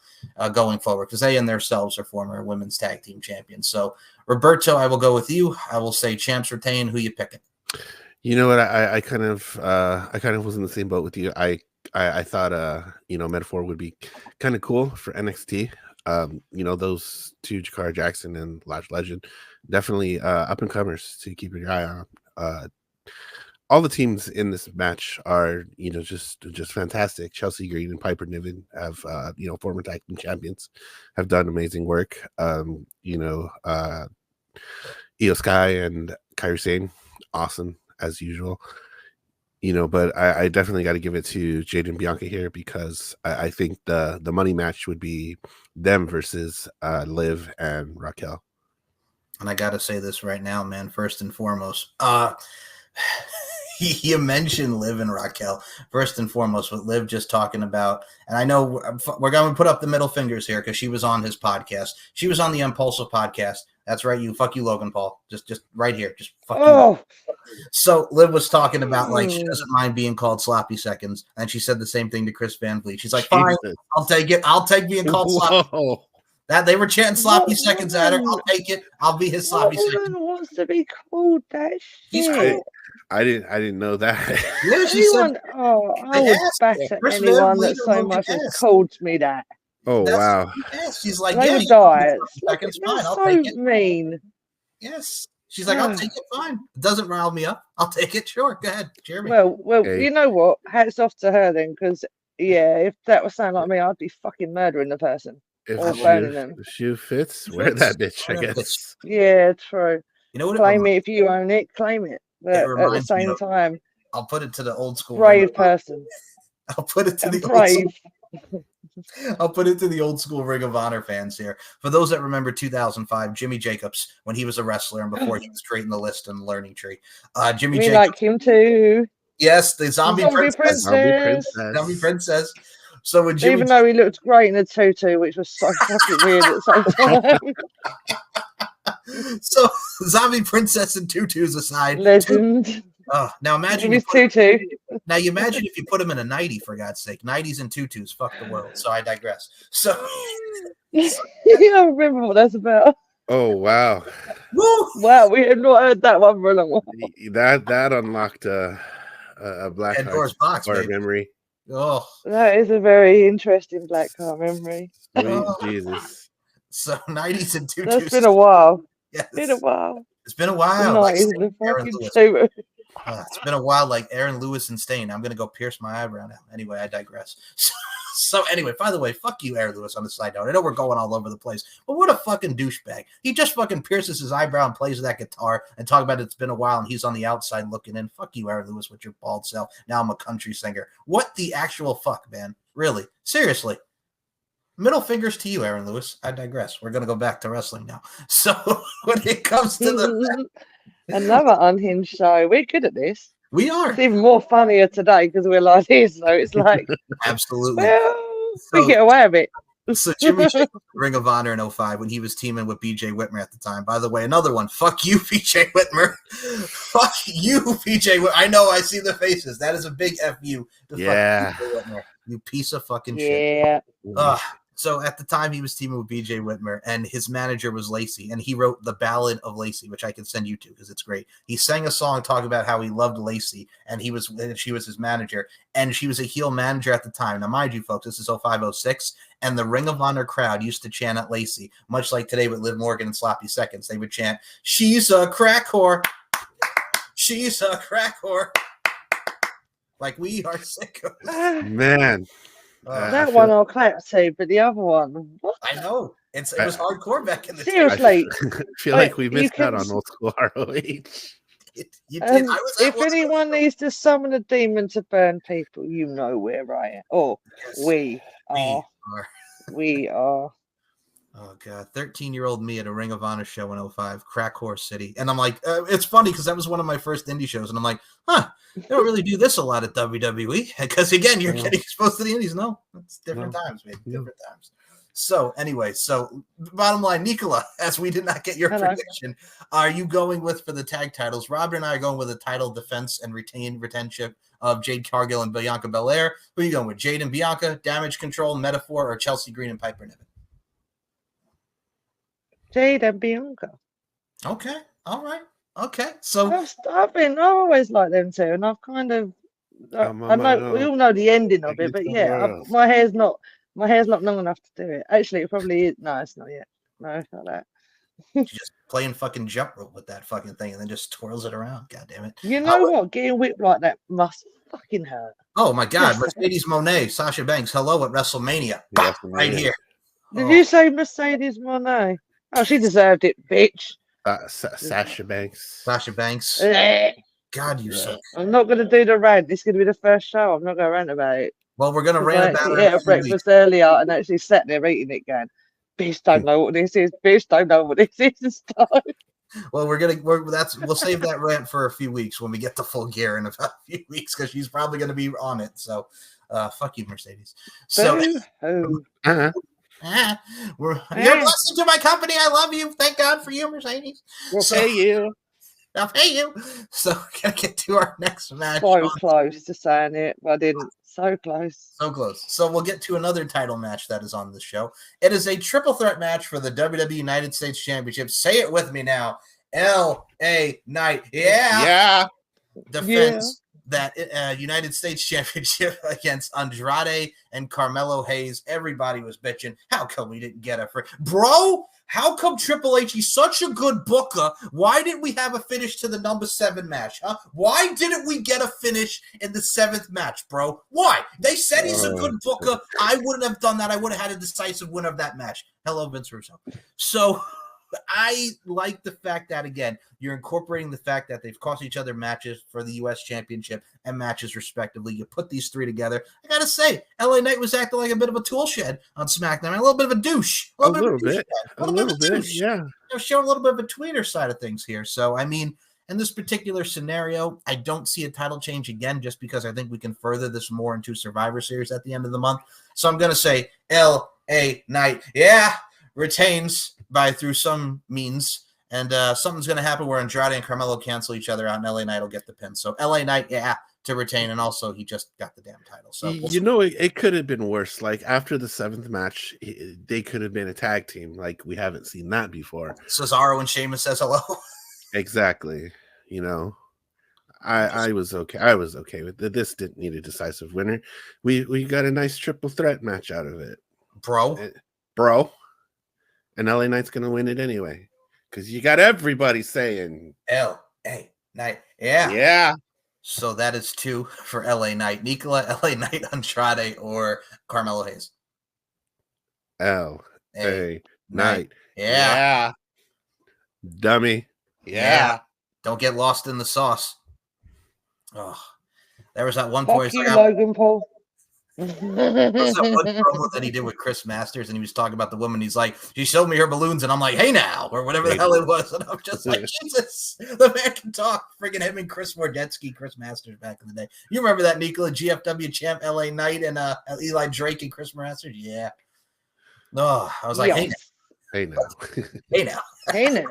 going forward because they and themselves are former women's tag team champions. So, Roberto, I will go with you. I will say champs retain. Who you picking? You know what? I kind of was in the same boat with you. I thought Metaphor would be kind of cool for NXT. Those two, Jakara Jackson and Lash Legend, definitely up and comers to keep your eye on. All the teams in this match are just fantastic. Chelsea Green and Piper Niven have former tag team champions, have done amazing work. Io Sky and Kairi Sane, awesome as usual. But I definitely got to give it to Jade and Bianca here because I think the money match would be them versus Liv and Raquel. And I got to say this right now, man, first and foremost. You mentioned Liv and Raquel, first and foremost, with Liv just talking about, and I know we're going to put up the middle fingers here because she was on his podcast. She was on the Impulsive podcast. That's right, fuck you, Logan Paul. Just right here, just fuck you. So Liv was talking about like she doesn't mind being called sloppy seconds, and she said the same thing to Chris Van Vliet. She's like, fine, I'll take it. I'll take being called sloppy. That they were chanting sloppy seconds at her. I'll take it. I'll be his sloppy seconds. Wants to be called that shit. He's cool. I didn't know that. Yeah, she said. I They would asked batter Chris Van anyone Vliet that so Logan much as asked. called me that. Oh wow. Yes, she's like, They yeah, would you can die. do it for seconds, fine, That's I'll so take it. mean. Yes, she's like, I'll take it, fine. It doesn't rile me up. I'll take it. Sure, go ahead, Jeremy. Well, Hey. you know what? Hats off to her then, because yeah, if that was something like me, I'd be fucking murdering the person If or the burning them. shoe fits, wear that bitch, I Wear that guess. Yeah, true. You know what? Claim it if you own it. Claim it. But at the reminds me same of- time, I'll put it to the old school. brave person. I'll put it to the old Brave. I'll put it to the old school Ring of Honor fans here. For those that remember 2005, Jimmy Jacobs, when he was a wrestler and before he was creating the list and the learning tree. Jimmy We Jacobs. like him too. Yes, the zombie princess. Zombie princess. So when Jimmy Even though he looked great in a tutu, which was so fucking weird at the same time. So zombie princess and tutus aside. Legend. Now imagine Jimmy's tutu. Now you imagine if you put him in a nightie, for God's sake. Nighties and tutus, fuck the world. So I digress. So Yeah, I remember what that's about. Oh wow. woo! Wow, we have not heard that one for a long while. That unlocked a Black Pandora's box, Heart baby. memory. Oh, That is a very interesting black card memory. Sweet Jesus. so nighties and tutus. That's been a while. Yes. Been a while. It's been a while. No, Like it's Stain, the Aaron fucking Lewis. tutu. It's been a while, like Aaron Lewis and Stain. I'm gonna go pierce my eyebrow now. Anyway, I digress. So anyway, by the way, fuck you, Aaron Lewis. On the side note, I know we're going all over the place, but what a fucking douchebag! He just fucking pierces his eyebrow and plays that guitar and talk about it's been a while and he's on the outside looking in. Fuck you, Aaron Lewis, with your bald self. Now I'm a country singer. What the actual fuck, man? Really? Seriously? Middle fingers to you, Aaron Lewis. I digress. We're gonna go back to wrestling now. So when it comes to the Another unhinged show. We're good at this. we are It's even more funnier today because we're like this. So it's like, absolutely. well, So- we get away with it. So Jimmy Jacobs, Ring of Honor in 05 when he was teaming with BJ Whitmer at the time. By the way, another one. Fuck you, BJ Whitmer. Fuck you, BJ Whitmer. I know, I see the faces. That is a big F you. To Yeah. fuck BJ Whitmer. You piece of fucking shit. Yeah. So at the time he was teaming with BJ Whitmer and his manager was Lacey and he wrote the Ballad of Lacey, which I can send you to because it's great. He sang a song talking about how he loved Lacey and she was his manager and she was a heel manager at the time. Now, mind you, folks, this is 0506 and the Ring of Honor crowd used to chant at Lacey, much like today with Liv Morgan and Sloppy Seconds. They would chant, "She's a crack whore. She's a crack whore." Like we are sickos. Man. That one I'll clap to, but the other one, what? I know. It was hardcore back in the day. Seriously, I feel like we you missed out can- on old school ROH. You did. I was at if one of those. anyone needs to summon a demon to burn people, you know where I am. Or Yes, we we are. are. We are. Oh god, 13-year-old me at a Ring of Honor show in 05, Crack Horse City, and I'm like, it's funny because that was one of my first indie shows, and I'm like, they don't really do this a lot at WWE because again, you're getting exposed to the indies. No, it's different times, man, different times. So anyway, bottom line, Nicola, as we did not get your Hello. prediction, are you going with for the tag titles? Robert and I are going with a title defense and retention of Jade Cargill and Bianca Belair. Who are you going with? Jade and Bianca, Damage Control, Metaphor, or Chelsea Green and Piper Niven? Jade and Bianca. Okay. All right. Okay. So I've always liked them too, and I've kind of. I know we all know the ending of it, but yeah, my hair's not long enough to do it. Actually, it probably is. No, it's not yet. No, it's not that. she's just playing fucking jump rope with that fucking thing and then just twirls it around. God damn it. You know what? Getting whipped like that must fucking hurt. Oh my God. Yes. Mercedes Monet, Sasha Banks, hello at WrestleMania. Bah, right here. Did you say Mercedes Monet? Oh, she deserved it, bitch. Sasha Banks. Sasha Banks. God, you suck. I'm not going to do the rant. This is going to be the first show. I'm not going to rant about it. Well, we're going to rant about it. Yeah, breakfast earlier and actually sat there eating it again. Bitch, don't know what this is. Bitch, don't know what this is. And stuff. Well, we'll save that rant for a few weeks when we get the full gear in about a few weeks because she's probably going to be on it. So, fuck you, Mercedes. So, Uh-huh. you're a blessing to my company. I love you. Thank God for you, Mercedes. We'll pay you. I'll pay you. So, we're going to get to our next match. So close to saying it, but I didn't. So close. So close. So, we'll get to another title match that is on the show. It is a triple threat match for the WWE United States Championship. Say it with me now. LA Knight. Yeah. Yeah. defends that United States Championship against Andrade and Carmelo Hayes. Everybody was bitching. How come we didn't get a bro? How come Triple H, he's such a good booker? Why didn't we have a finish to the number 7 match? Huh? Why didn't we get a finish in the 7th match, bro? Why? They said he's a good booker. I wouldn't have done that. I would have had a decisive winner of that match. Hello, Vince Russo. So I like the fact that, again, you're incorporating the fact that they've cost each other matches for the U.S. Championship and matches respectively. You put these 3 together. I got to say, LA Knight was acting like a bit of a tool shed on SmackDown. A little bit of a douche. A little bit. Yeah. Showing a little bit of a tweener side of things here. So, I mean, in this particular scenario, I don't see a title change again just because I think we can further this more into Survivor Series at the end of the month. So I'm going to say LA Knight, retains through some means, and something's going to happen where Andrade and Carmelo cancel each other out, and LA Knight will get the pin. So LA Knight, to retain, and also he just got the damn title. So it could have been worse. Like after the 7th match, they could have been a tag team. Like we haven't seen that before. Cesaro and Sheamus says hello. Exactly. I was okay. I was okay with it. This didn't need a decisive winner. We got a nice triple threat match out of it, bro. And LA Knight's gonna win it anyway, because you got everybody saying LA Knight, yeah. So that is 2 for LA Knight. Nicola, LA Knight, Andrade, or Carmelo Hayes. LA Knight, yeah. Dummy, yeah. Don't get lost in the sauce. Oh, there was that one Fuck point. you, Logan Paul. There was that one promo that he did with Chris Masters, and he was talking about the woman. He's like, she showed me her balloons, and I'm like, hey now, or whatever the hell it was. And I'm just like, Jesus, the man can talk. Friggin' him and Chris Mordetsky, Chris Masters back in the day. You remember that, Nicola, GFW champ, LA Knight, and Eli Drake and Chris Masters? Yeah. No, I was like, hey now. Hey now.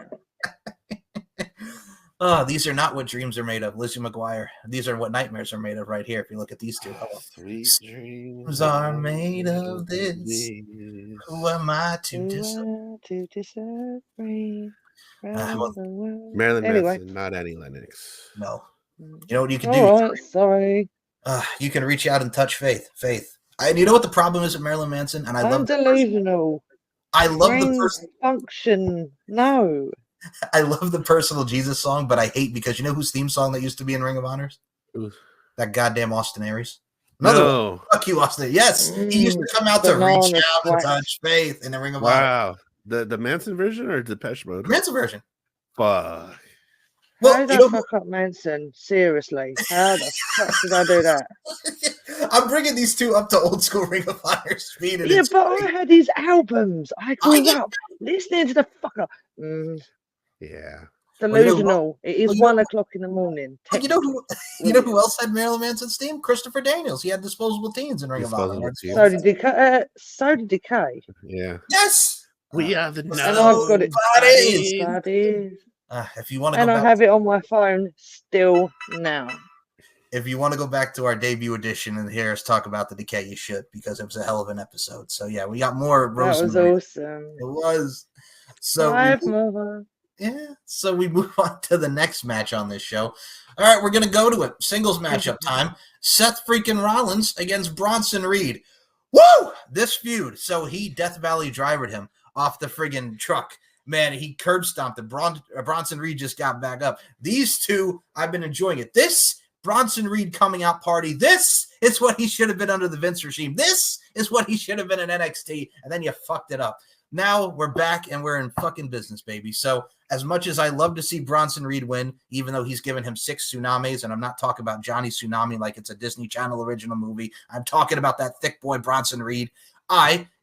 Oh, these are not what dreams are made of. Lizzie McGuire. These are what nightmares are made of right here. If you look at these 2. Sweet dreams are made of this. Who am I to disagree? Marilyn Manson, not Annie Lennox. No. You know what you can do? Sorry. You can reach out and touch Faith. And you know what the problem is with Marilyn Manson? And I'm delusional. I love the person function. No. I love the Personal Jesus song, but I hate because you know whose theme song that used to be in Ring of Honors? Ooh. That goddamn Austin Aries. No. Fuck you, Austin. Yes. He used to come out to reach out and touch Faith in the Ring of Honor. Wow. The Manson version or Depeche Mode? The Manson version. Fuck. Well, how did I fuck up Manson? Seriously. How the fuck did I do that? I'm bringing these 2 up to old school Ring of Honor speed. Yeah, but I had his albums. I grew up listening to the fucker. Yeah. Delusional. It is 1 o'clock in the morning. You know who else had Marilyn Manson's theme? Christopher Daniels. He had Disposable Teens in Ring of Honor. So did Decay. Yeah. Yes. We are the And I've got it. If you want to, and I have it on my phone still now. If you want to go back to our debut edition and hear us talk about the Decay, you should, because it was a hell of an episode. So yeah, we got more Rosemary. That was awesome. It was. So so we move on to the next match on this show. All right, we're gonna go to it. Singles matchup time. Seth freaking Rollins against Bronson Reed. Woo! This feud. So he Death Valley drivered him off the friggin' truck. Man, he curb stomped him. Bronson Reed just got back up. These 2, I've been enjoying it. This Bronson Reed coming out party. This is what he should have been under the Vince regime. This is what he should have been in NXT, and then you fucked it up. Now we're back and we're in fucking business, baby. So as much as I love to see Bronson Reed win, even though he's given him 6 tsunamis, and I'm not talking about Johnny Tsunami like it's a Disney Channel original movie. I'm talking about that thick boy Bronson Reed.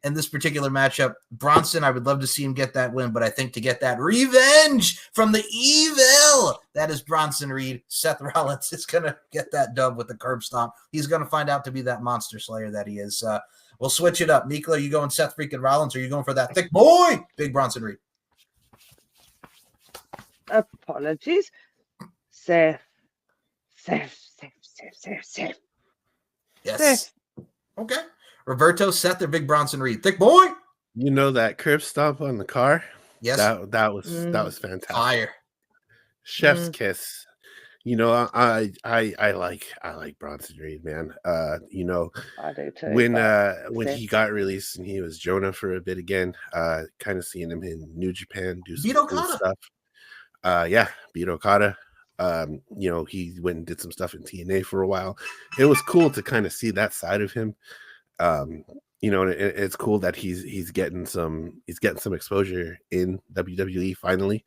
In this particular matchup, Bronson, I would love to see him get that win, but I think to get that revenge from the evil, that is Bronson Reed. Seth Rollins is going to get that dub with the curb stomp. He's going to find out to be that monster slayer that he is. We'll switch it up. Nicola, are you going Seth freaking Rollins, or are you going for that thick boy, big Bronson Reed? Apologies. Seth. Yes. Seth. Okay. Roberto, Seth, or big Bronson Reed? Thick boy. You know that curb stomp on the car? Yes. That was fantastic. Fire. Chef's kiss. You know, I like Bronson Reed, man. You know, I do too. when he got released and he was Jonah for a bit again, kind of seeing him in New Japan do some Beat cool Okada. stuff. Yeah, beat Okada. You know, he went and did some stuff in TNA for a while. It was cool to kind of see that side of him. You know, and it's cool that he's getting some exposure in WWE finally.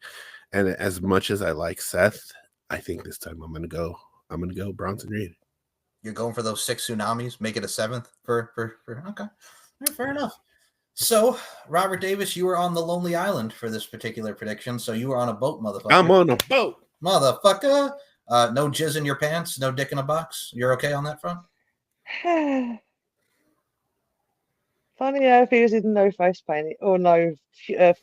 And as much as I like Seth, I think this time I'm gonna go Bronson Reed. You're going for those 6 tsunamis, make it a 7th for okay. Yeah, fair enough. So, Robert Davis, you were on the Lonely Island for this particular prediction. So you were on a boat, motherfucker. I'm on a boat, motherfucker. No jizz in your pants, no dick in a box. You're okay on that front? Funny if he was in no face paint or no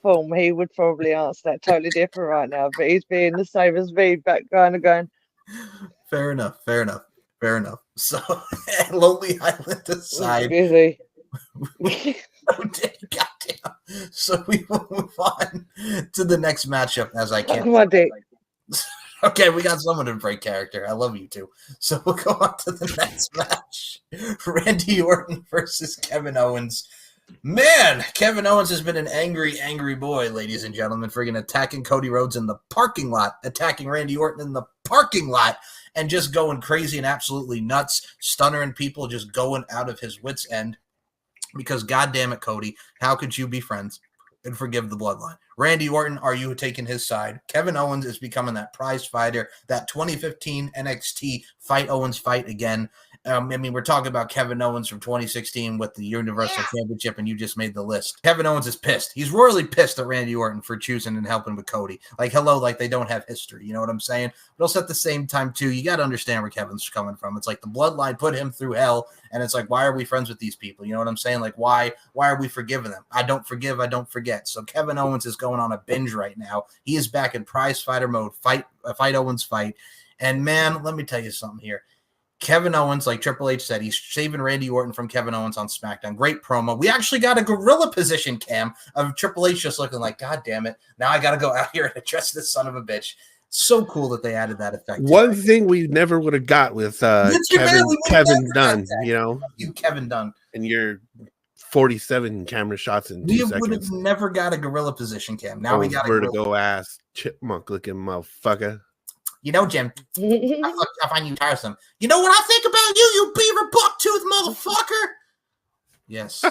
form, he would probably answer that totally different right now. But he's being the same as me, back kind of going. Fair enough. So, Lonely Island aside. Busy. Goddamn. So we will move on to the next matchup as I can. My dick. Okay, we got someone to break character. I love you too. So we'll go on to the next match. Randy Orton versus Kevin Owens. Man, Kevin Owens has been an angry, angry boy, ladies and gentlemen, friggin' attacking Cody Rhodes in the parking lot, attacking Randy Orton in the parking lot, and just going crazy and absolutely nuts, stunnering people, just going out of his wits' end. Because goddamn it, Cody, how could you be friends and forgive the bloodline? Randy Orton, are you taking his side? Kevin Owens is becoming that prize fighter, that 2015 NXT Fight Owens fight again. I mean, we're talking about Kevin Owens from 2016 with the Universal Championship, and you just made the list. Kevin Owens is pissed. He's royally pissed at Randy Orton for choosing and helping with Cody. Like, hello, like they don't have history. You know what I'm saying? But also at the same time, too, you got to understand where Kevin's coming from. It's like the bloodline put him through hell, and it's like, why are we friends with these people? You know what I'm saying? Like, why are we forgiving them? I don't forgive, I don't forget. So Kevin Owens is going on a binge right now. He is back in prize fighter mode, fight Owens fight. And man, let me tell you something here. Kevin Owens, like Triple H said, he's saving Randy Orton from Kevin Owens on SmackDown. Great promo. We actually got a gorilla position cam of Triple H just looking like, God damn it. Now I got to go out here and address this son of a bitch. So cool that they added that effect. One thing we never would have got with Kevin Dunn, you know. You, Kevin Dunn. And your 47 camera shots in 2 seconds. We would have never got a gorilla position cam. Now we got a vertigo ass chipmunk looking motherfucker. You know, Jim, I find you tiresome. You know what I think about you, you beaver bucktooth motherfucker? Yes.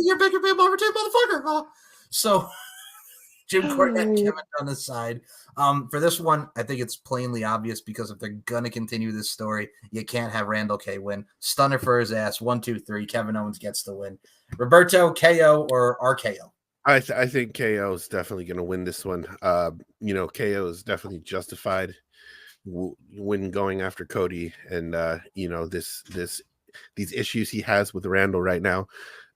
You're bigger beaver tooth motherfucker. So, Jim Cornette, Kevin on the side. For this one, I think it's plainly obvious because if they're going to continue this story, you can't have Randall K win. Stunner for his ass. 1, 2, 3. Kevin Owens gets the win. Roberto, KO, or RKO? I think KO is definitely going to win this one. You know, KO is definitely justified when going after Cody, and you know these issues he has with Randall right now,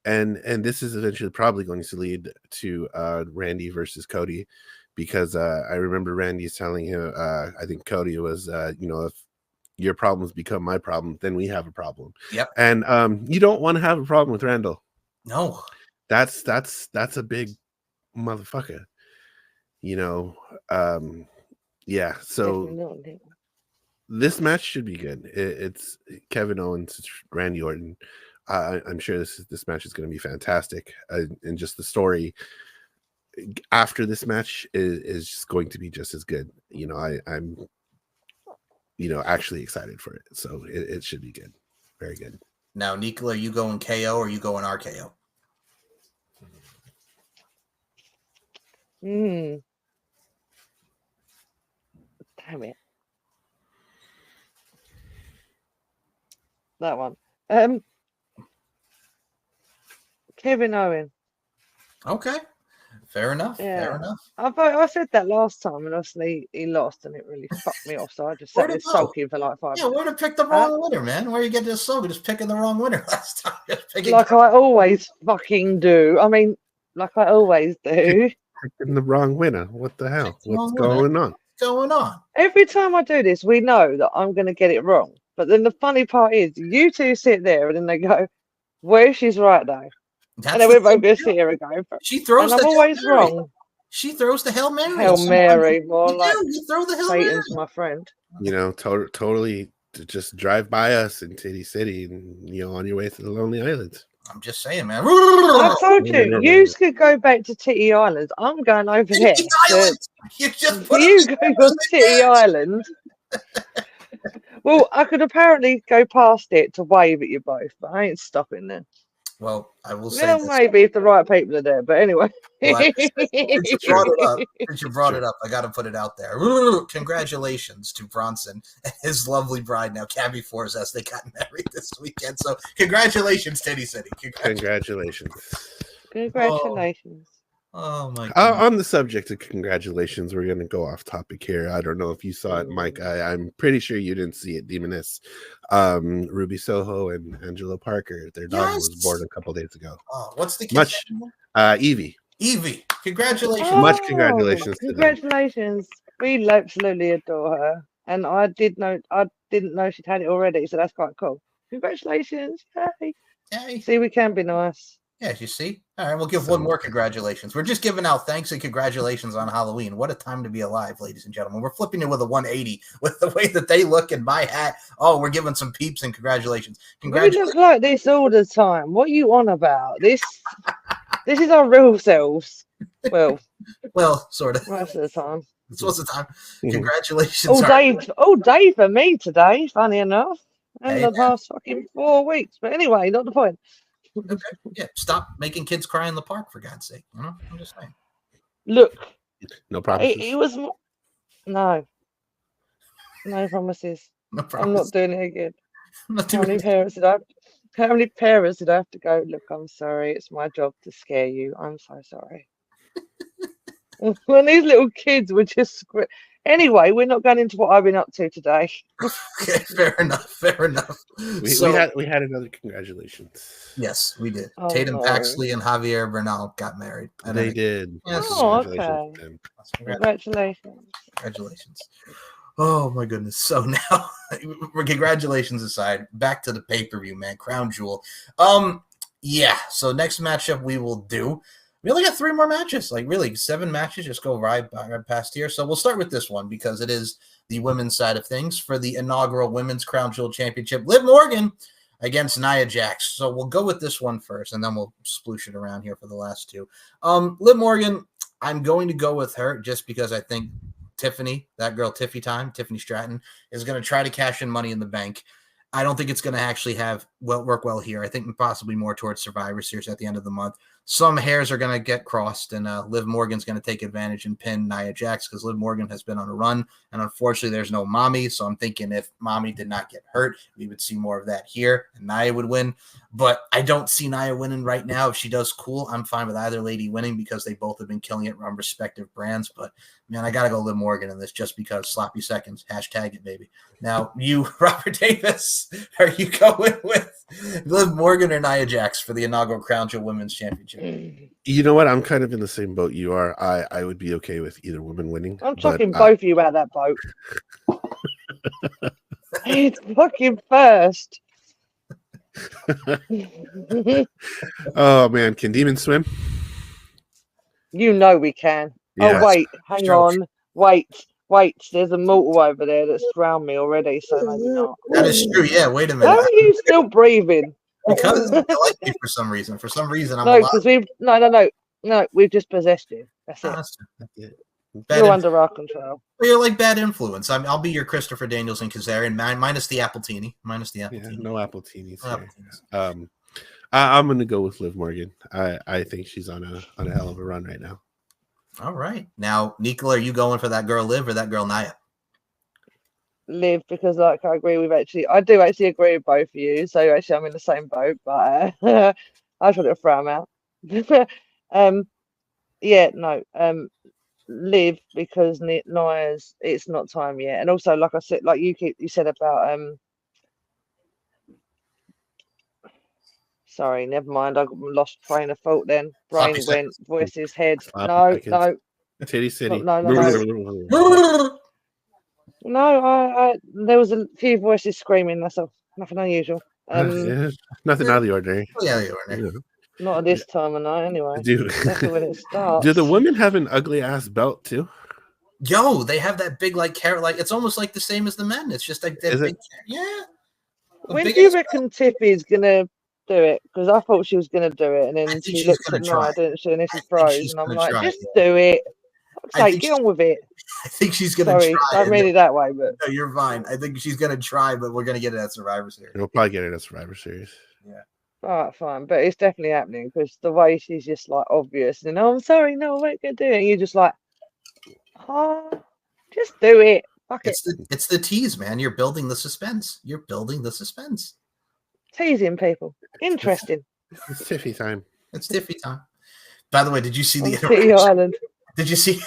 and this is eventually probably going to lead to Randy versus Cody, because I remember Randy's telling him, I think Cody was, you know, if your problems become my problem, then we have a problem. Yep. And you don't want to have a problem with Randall. No. That's a big motherfucker, you know. Yeah, so this match should be good. It's Kevin Owens, it's Randy Orton. I'm sure this match is going to be fantastic, and just the story after this match is just going to be just as good. You know, I'm you know, actually excited for it, so it should be good, very good. Now, Nicola, are you going KO or are you going RKO? Damn it. That one. Kevin Owens. Okay. Fair enough. Yeah. Fair enough. I said that last time, and obviously he lost, and it really fucked me off. So I just sat there sulking for like 5 minutes. Yeah, we're to pick the wrong winner, man. Where you get this slogan? Just picking the wrong winner last time. Like I always fucking do. I mean, like I always do. Picking the wrong winner. What the hell? What's going on? What's going on? Every time I do this, we know that I'm going to get it wrong. But then the funny part is, you two sit there and then they go, "Where she's right though," and then we're both going to sit here and go, "She throws." And I'm always wrong. She throws the Hail Mary. Hail Mary, more You like do. You throw the Hail Mary. Satan's my friend. You know, totally to just drive by us in Titty City and, you know, on your way to the Lonely Island. I'm just saying, man. I told you, you could go back to Titty Island. I'm going over there. Titty Island. You just put You them go in on Titty Island. Well, I could apparently go past it to wave at you both, but I ain't stopping there. Well, I will say Well, this. maybe if the right people are there, but anyway. Well, since you brought it up, I got to put it out there. Congratulations to Bronson and his lovely bride now, Cabby Forzes. They got married this weekend. So congratulations, Titty City. Congratulations. Congratulations. Oh my God. On the subject of congratulations, we're going to go off topic here. I don't know if you saw it, Mike. I'm pretty sure you didn't see it, Demoness. Ruby Soho and Angelo Parker, their daughter was born a couple days ago. Oh, what's the kid's name? Evie. Evie. Congratulations. Much congratulations to them. Congratulations. We absolutely adore her. And I didn't know she'd had it already, so that's quite cool. Congratulations. Yay. Yay. See, we can be nice. Yeah, you see? All right, we'll give one more congratulations. We're just giving out thanks and congratulations on Halloween. What a time to be alive, ladies and gentlemen. We're flipping it with a 180 with the way that they look in my hat. Oh, we're giving some peeps and congratulations. We look like this all the time. What are you on about? This is our real selves. Well, sort of. Most of the time. This was the time. Congratulations. All day for me today, funny enough. And Hey, the past fucking 4 weeks. But anyway, not the point. Okay. Yeah, stop making kids cry in the park, for God's sake. You know, I'm just saying. Look, no promises. It was no promises. No promises. I'm not doing it again. How many parents did I have to go? Look, I'm sorry. It's my job to scare you. I'm so sorry. When these little kids were just anyway, we're not going into what I've been up to today. Okay, fair enough. We had another congratulations. Yes, we did. Oh, Tatum no. Paxley and Javier Bernal got married. They did. Yes. Oh, okay. Congratulations. Congratulations. Oh my goodness. So now, congratulations aside, back to the pay-per-view, man. Crown Jewel. Yeah. So next matchup we will do. We only got 3 more matches, like really 7 matches, just go right past here. So we'll start with this one because it is the women's side of things for the inaugural Women's Crown Jewel Championship. Liv Morgan against Nia Jax. So we'll go with this one first, and then we'll sploosh it around here for the last 2. Liv Morgan, I'm going to go with her just because I think Tiffany, that girl Tiffany Stratton, is going to try to cash in Money in the Bank. I don't think it's going to actually work well here. I think possibly more towards Survivor Series at the end of the month. Some hairs are going to get crossed, and Liv Morgan's going to take advantage and pin Nia Jax because Liv Morgan has been on a run, and unfortunately there's no Mommy, so I'm thinking if Mommy did not get hurt, we would see more of that here, and Nia would win. But I don't see Nia winning right now. If she does, cool. I'm fine with either lady winning because they both have been killing it on respective brands. But, man, I got to go Liv Morgan in this just because sloppy seconds. Hashtag it, baby. Now, you, Robert Davis, are you going with Liv Morgan or Nia Jax for the inaugural Crown Jewel Women's Championship? You know what? I'm kind of in the same boat you are. I would be okay with either woman winning. I'm chucking both of you out of that boat. It's fucking first. Oh man, can demons swim? You know we can. Yeah. Oh wait, hang on. Wait. There's a mortal over there that's drowned me already, so maybe not. That is true. Yeah, wait a minute. How are you still breathing? Because I like you for some reason. For some reason, I'm no, alive. because we've just possessed you. That's it. That's it. You're under our control. You're like bad influence. I'll be your Christopher Daniels and Kazarian, minus the Appletini. Yeah, no Appletini. No I'm going to go with Liv Morgan. I think she's on a hell of a run right now. All right. Now, Nicola, are you going for that girl Liv or that girl Nia? Live, because like I do actually agree with both of you. So actually, I'm in the same boat, but I just want to throw them out. Live because Nia's it's not time yet, and also like I said, like you said about sorry, never mind. I lost train of thought. Then brain went, voices, head. No. Titty City. No, I there was a few voices screaming. That's all. Nothing unusual. Nothing out of the ordinary. Yeah, the ordinary. Not at this time of night, anyway. Do Definitely when it starts. do the women have an ugly ass belt too? Yo, they have that big like carrot, like it's almost like the same as the men. It's just like that Is big, it? yeah. A When big do you ass reckon Tiffy's gonna do it? Because I thought she was gonna do it, and I then think she she's looked gonna at try. night, didn't she? And then I she think froze, she's and I'm gonna like, try, just yeah. do it. I Say, think get on with it. I think she's gonna Sorry, try. I and mean then- it that way, but No, you're fine. I think she's gonna try, but we're gonna get it at Survivor Series. We'll probably get it at Survivor Series. all right, fine. But it's definitely happening because the way she's just like obvious, and I'm sorry, no, I won't gonna do it. And you're just like, oh, just do it. Fuck it. It's the tease, man. You're building the suspense. You're building the suspense. Teasing people. Interesting. It's Tiffy time. It's Tiffy time. By the way, did you see the On City interaction? Island. Did you see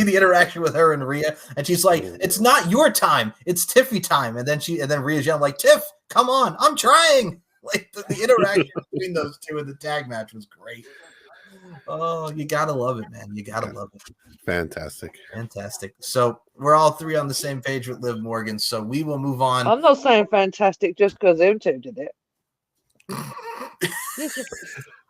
the interaction with her and Rhea? And she's like, "It's not your time. It's Tiffy time." And then Rhea's yelling like, "Tiff, come on, I'm trying." Like the interaction between those two in the tag match was great. Oh, you gotta love it, man. You gotta love it. Fantastic. Fantastic. So we're all three on the same page with Liv Morgan. So we will move on. I'm not saying fantastic just because them two did it.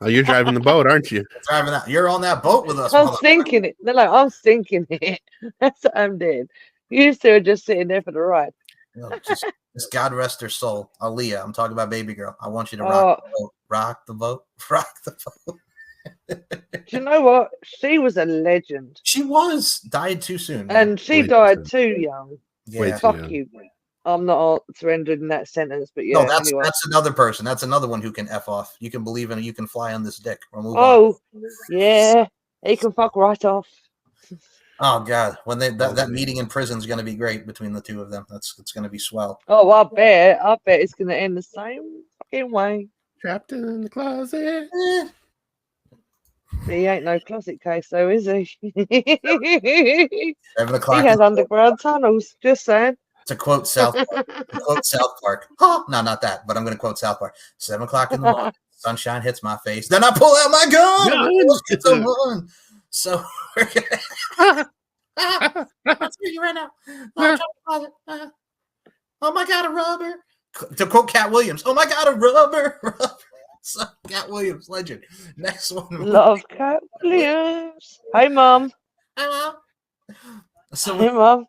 Oh, you're driving the boat, aren't you? Driving out. You're on that boat with us. I'm motherfucker. sinking it. They're like, I'm sinking it. That's what I'm doing. You two are just sitting there for the ride. No, just God rest her soul. Aaliyah, I'm talking about baby girl. I want you to rock the boat. Rock the boat. Rock the boat. Do you know what? She was a legend. She died too soon. Man. And she Way too died soon. too young. Way yeah. too Fuck young. you. I'm not surrendered in that sentence, but yeah. No, that's anyway. that's another person. That's another one who can F off. You can believe in it. You can fly on this dick. We'll move on. Oh, yeah. He can fuck right off. Oh God. When that meeting in prison is gonna be great between the two of them. It's gonna be swell. Oh, I bet it's gonna end the same fucking way. Trapped in the closet. He ain't no closet case though, is he? 7 o'clock. He has underground tunnels, just saying. To quote South Park. Huh? No, not that, but I'm gonna quote South Park. 7 o'clock in the morning, sunshine hits my face. Then I pull out my gun. Let's get some fun. So we're gonna I'll tell you right now. Oh my God, a rubber. To quote Cat Williams, oh my God, a rubber. So, Cat Williams, legend. Next one. Love Cat Williams. Hey, Mum. Hello. So Hey, Mum.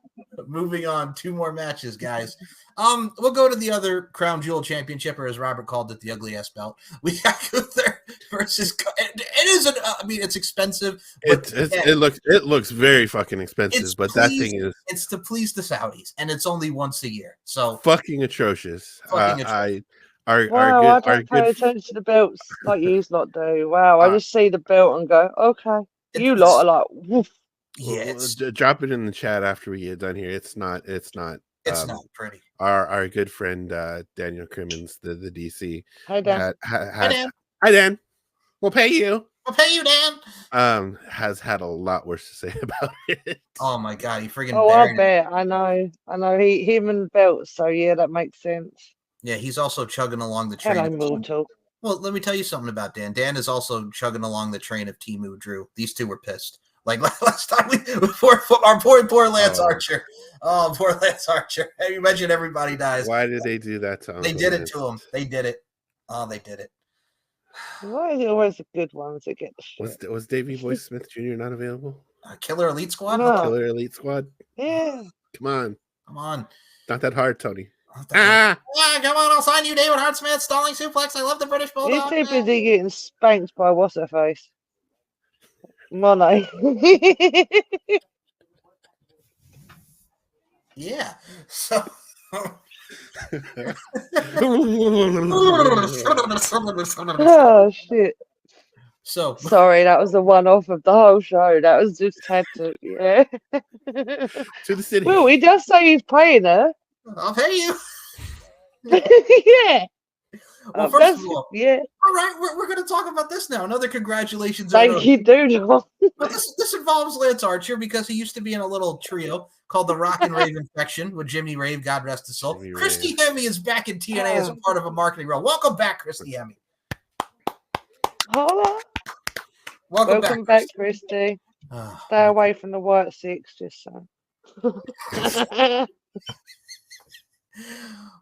moving on, 2 more matches, guys. We'll go to the other Crown Jewel Championship, or as Robert called it, the ugly ass belt. We got Gunther versus. It is it's expensive. But It looks very fucking expensive, It's but that pleased- thing is it's to please the Saudis, and it's only once a year. So fucking atrocious. Fucking Wow, I don't pay attention to the belts like you lot do. Wow, I just see the belt and go, okay. You lot are like, woof. yeah, it's drop it in the chat after we get done here. It's not not pretty. Our good friend Daniel Crimmins, the DC. Hey, Dan. Hi Dan. We'll pay you. I'll pay you, Dan. Has had a lot worse to say about it. Oh my God, he friggin' Oh, I buried it. bet. I know. Him and belts. So yeah, that makes sense. Yeah, he's also chugging along the train. Hello, of- mortal. Well, let me tell you something about Dan. Dan is also chugging along the train of Timu Drew. These two were pissed. Like last time, our poor Lance Archer. Oh, poor Lance Archer. You mentioned everybody dies. Why did they do that to him? They did it to him. They did it. Oh, they did it. Why is it always the good ones that get the shit? Was Davey Boy Smith Jr. not available? Killer Elite Squad? No. Killer Elite Squad? Yeah. Come on. Come on. Not that hard, Tony. Yeah, come on. I'll sign you, David Hartsmith. Stalling suplex. I love the British He's Bulldog. too busy getting spanked by what's her face. Mono. Yeah. So. Oh shit. So Sorry, that was the one off of the whole show. That was just had to, yeah. To the city. Well, he does say he's paying her. I'll pay you. Yeah. Well, first That's, of all, yeah. all right, we're going to talk about this now. Another congratulations. Thank you, dude. But this involves Lance Archer because he used to be in a little trio called the Rock and Rave Infection with Jimmy Rave, God rest his soul. Jimmy Christy Rave. Hemme is back in TNA as a part of a marketing role. Welcome back, Christy Hemme. Holla. Welcome back, Christy. Ah, Stay away from the white six, just so.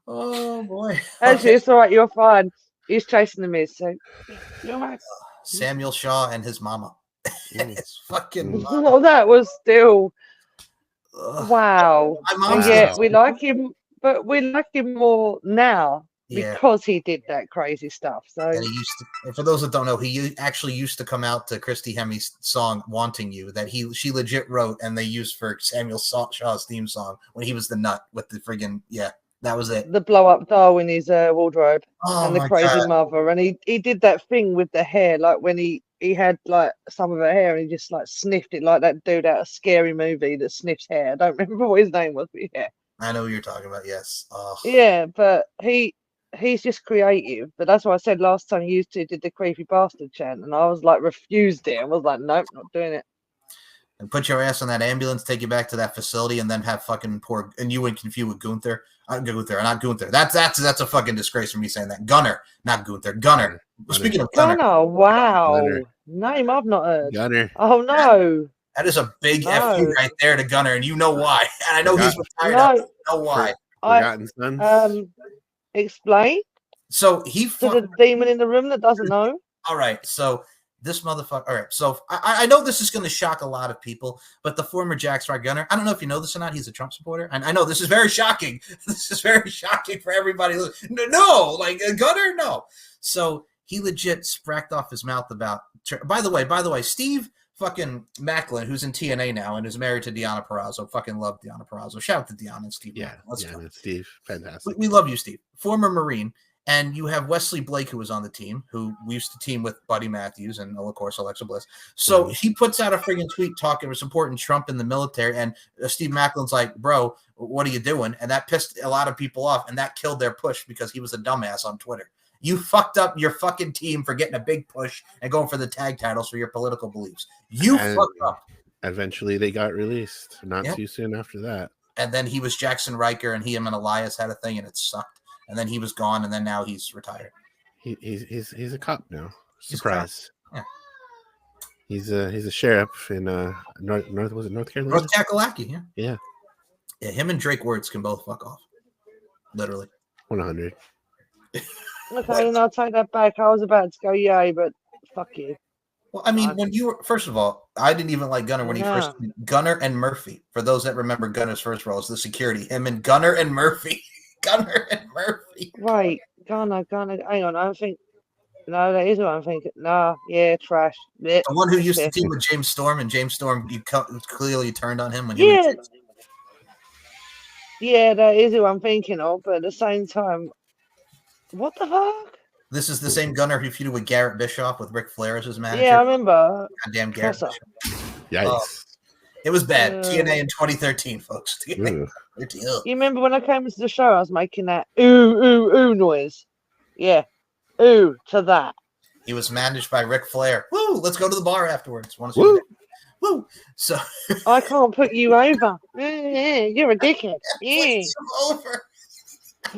oh boy. Actually, it's all right. You're fine. He's chasing the Miz. So, you're right. Samuel Shaw and his mama. His fucking mama. Well, that was still Ugh. wow. My And mom's yet Wow. we like him, but we like him more now Yeah. because he did that crazy stuff. So And he used to, and for those that don't know, actually used to come out to Christy Hemi's song "Wanting You" that she legit wrote, and they used for Samuel Shaw's theme song when he was the nut with the friggin' that was it. the blow up doll in his wardrobe Oh and the my crazy God. mother, and he did that thing with the hair, like when he had like some of her hair and he just like sniffed it like that dude out of Scary Movie that sniffs hair. I don't remember what his name was, but yeah. I know who you're talking about. Yes. Oh. Yeah, but he's just creative. But that's why I said last time you two did the creepy bastard chant, and I was like refused it. I was like, nope, not doing it. And put your ass on that ambulance, take you back to that facility, and then have fucking poor and you went confused with Gunther. Not Gunther. That's a fucking disgrace for me saying that. Gunner, not Gunther. Gunner. Speaking of Gunner, Gunner, wow, Gunner. name I've not heard. Gunner. Oh no, that is a big No. FU right there to Gunner, and you know why. And I know he's retired. No. I don't know why. Forgotten Sons. Explain So he to fucked. the demon in the room that doesn't know. All right, so this motherfucker. All right, so I know this is going to shock a lot of people, but the former Jack Swagger Gunner, I don't know if you know this or not. He's a Trump supporter, and I know this is very shocking. This is very shocking for everybody. No, like Gunner, no. So he legit spracked off his mouth about. By the way, Steve fucking Macklin, who's in TNA now and is married to Deonna Purrazzo. Fucking love Deonna Purrazzo. Shout out to Deonna and Steve. Yeah, Let's yeah, go. that's Steve. Fantastic. We love you, Steve. Former Marine. And you have Wesley Blake, who was on the team, who we used to team with Buddy Matthews and, of course, Alexa Bliss. So he puts out a friggin' tweet talking, supporting Trump in the military. And Steve Macklin's like, bro, what are you doing? And that pissed a lot of people off. And that killed their push because he was a dumbass on Twitter. You fucked up your fucking team for getting a big push and going for the tag titles for your political beliefs. You fucked up. Eventually, they got released. Not too soon after that. And then he was Jackson Riker, and him and Elias had a thing, and it sucked. And then he was gone, and then now he's retired. He's a cop now. Surprise! Yeah. He's a sheriff in North Carolina. North Kakalaki, Yeah. Him and Drake Words can both fuck off. Literally. 100. Okay, and I'll take that back. I was about to go yay, but fuck you. Well, I mean, when you were, first of all, I didn't even like Gunner when he first. Gunner and Murphy. For those that remember Gunner's first role, it's the security. Him and Gunner and Murphy. Gunner and Murphy. Wait, Gunner. Hang on, I think. No, that is what I'm thinking. No, yeah, trash. The one who used to team with James Storm, and James Storm, you clearly turned on him when Yeah, that is who I'm thinking of, but at the same time, what the fuck? This is the same Gunner who feuded with Garrett Bischoff with Ric Flair as his manager. Yeah, I remember. Goddamn Garrett Bischoff. Yikes. It was bad. TNA in 2013, folks. You remember when I came into the show, I was making that ooh noise. Yeah. Ooh to that. He was managed by Ric Flair. Woo! Let's go to the bar afterwards. Want to see that? Woo! So I can't put you over. You're a dickhead. Yeah. Over.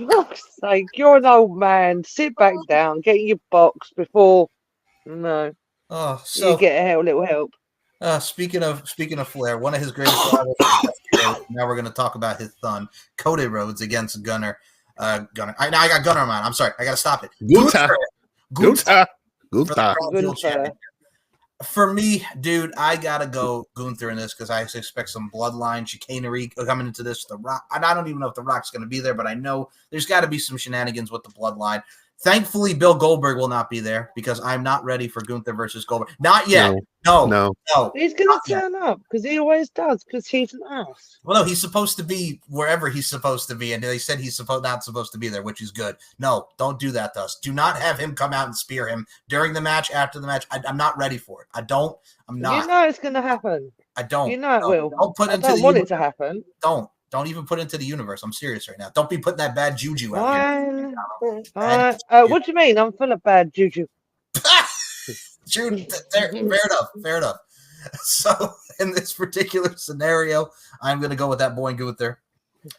Fuck's sake, you're an old man. Sit back down. Get your box before. No. Oh, so you get a little help. Speaking of Flair, one of his greatest rivals. Now we're going to talk about his son, Cody Rhodes, against Gunner. Now I got Gunner on mine. I'm sorry, I got to stop it. Gunther. For me, dude, I gotta go Gunther in this because I expect some bloodline chicanery coming into this. The Rock, and I don't even know if The Rock's going to be there, but I know there's got to be some shenanigans with the bloodline. Thankfully, Bill Goldberg will not be there because I'm not ready for Gunther versus Goldberg. Not yet. No. He's going to turn up because he always does because he's an ass. Well, no, he's supposed to be wherever he's supposed to be, and they said he's not supposed to be there, which is good. No, don't do that to us. Do not have him come out and spear him during the match, after the match. I'm not ready for it. I'm not. You know it's going to happen. I don't. You know it will. I don't want it to happen. Don't even put it into the universe. I'm serious right now. Don't be putting that bad juju out here. What do you mean? I'm full of bad juju. Fair enough. So in this particular scenario, I'm going to go with that boy Gunther.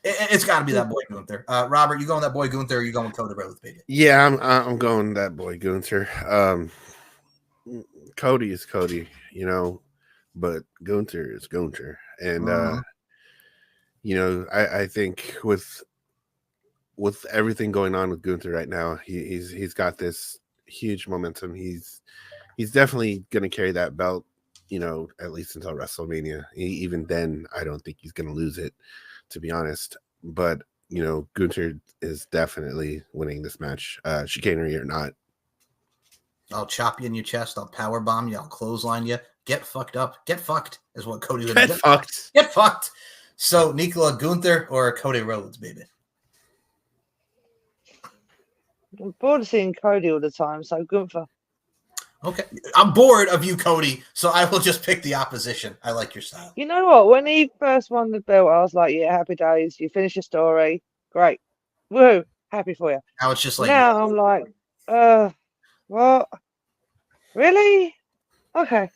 It's got to be that boy Gunther. Robert, you going with that boy Gunther, or you going with Cody Rhodes, baby? Yeah, I'm going that boy Gunther. Cody is Cody, but Gunther is Gunther, and I think with with everything going on with Gunther right now, he's got this huge momentum. He's definitely going to carry that belt, at least until WrestleMania. Even then, I don't think he's going to lose it, to be honest. But Gunther is definitely winning this match, chicanery or not. I'll chop you in your chest. I'll power bomb you. I'll clothesline you. Get fucked up. Get fucked is what Cody's going to do. Get fucked. Get fucked. So, Nicola Gunther or Cody Rhodes, baby? I'm bored of seeing Cody all the time, so Gunther. Okay. I'm bored of you, Cody, so I will just pick the opposition. I like your style. You know what? When he first won the belt, I was like, yeah, happy days. You finish your story. Great. Woo. Happy for you. Now it's just like... Now I'm like, what? Really? Okay.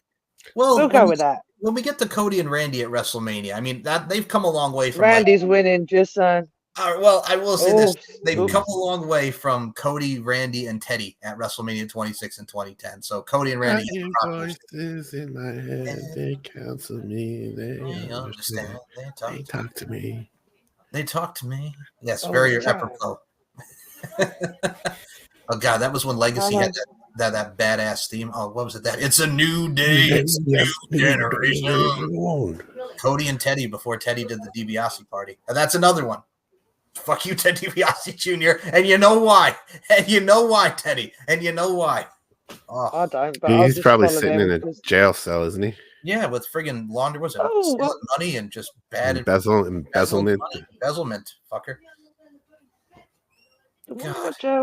Well, We'll go with that. When we get to Cody and Randy at WrestleMania, I mean, that they've come a long way from... Randy's winning, just saying. Well, I will say this. They've come a long way from Cody, Randy, and Teddy at WrestleMania 26 and 2010. So Cody and Randy... voices in my head, they counsel me, they understand. They talk to me. They talk to me. Yes, very apropos. Oh, God, that was when Legacy had that badass theme. Oh, what was it? It's a new day. It's a new generation. Cody and Teddy before Teddy did the DiBiase party. And that's another one. Fuck you, Ted DiBiase Jr. And you know why. And you know why, Teddy. And you know why. Oh. I don't. But he's probably sitting in a jail cell, isn't he? Yeah, with friggin' laundry. Was it stealing money and just bad embezzlement? Embezzlement, fucker.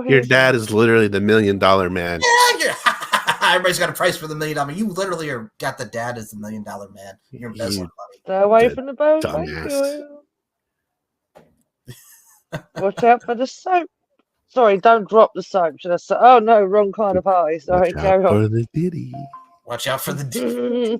Your dad is literally the $1 million man. Yeah. Everybody's got a price for the $1 million. You literally got the dad as the $1 million man. You're embezzling money. Stay away from the boat. Thank you. Watch out for the soap. Sorry, don't drop the soap. Should I say? Oh no, wrong kind of party. Sorry, carry on. For the ditty. Watch out for the ditty.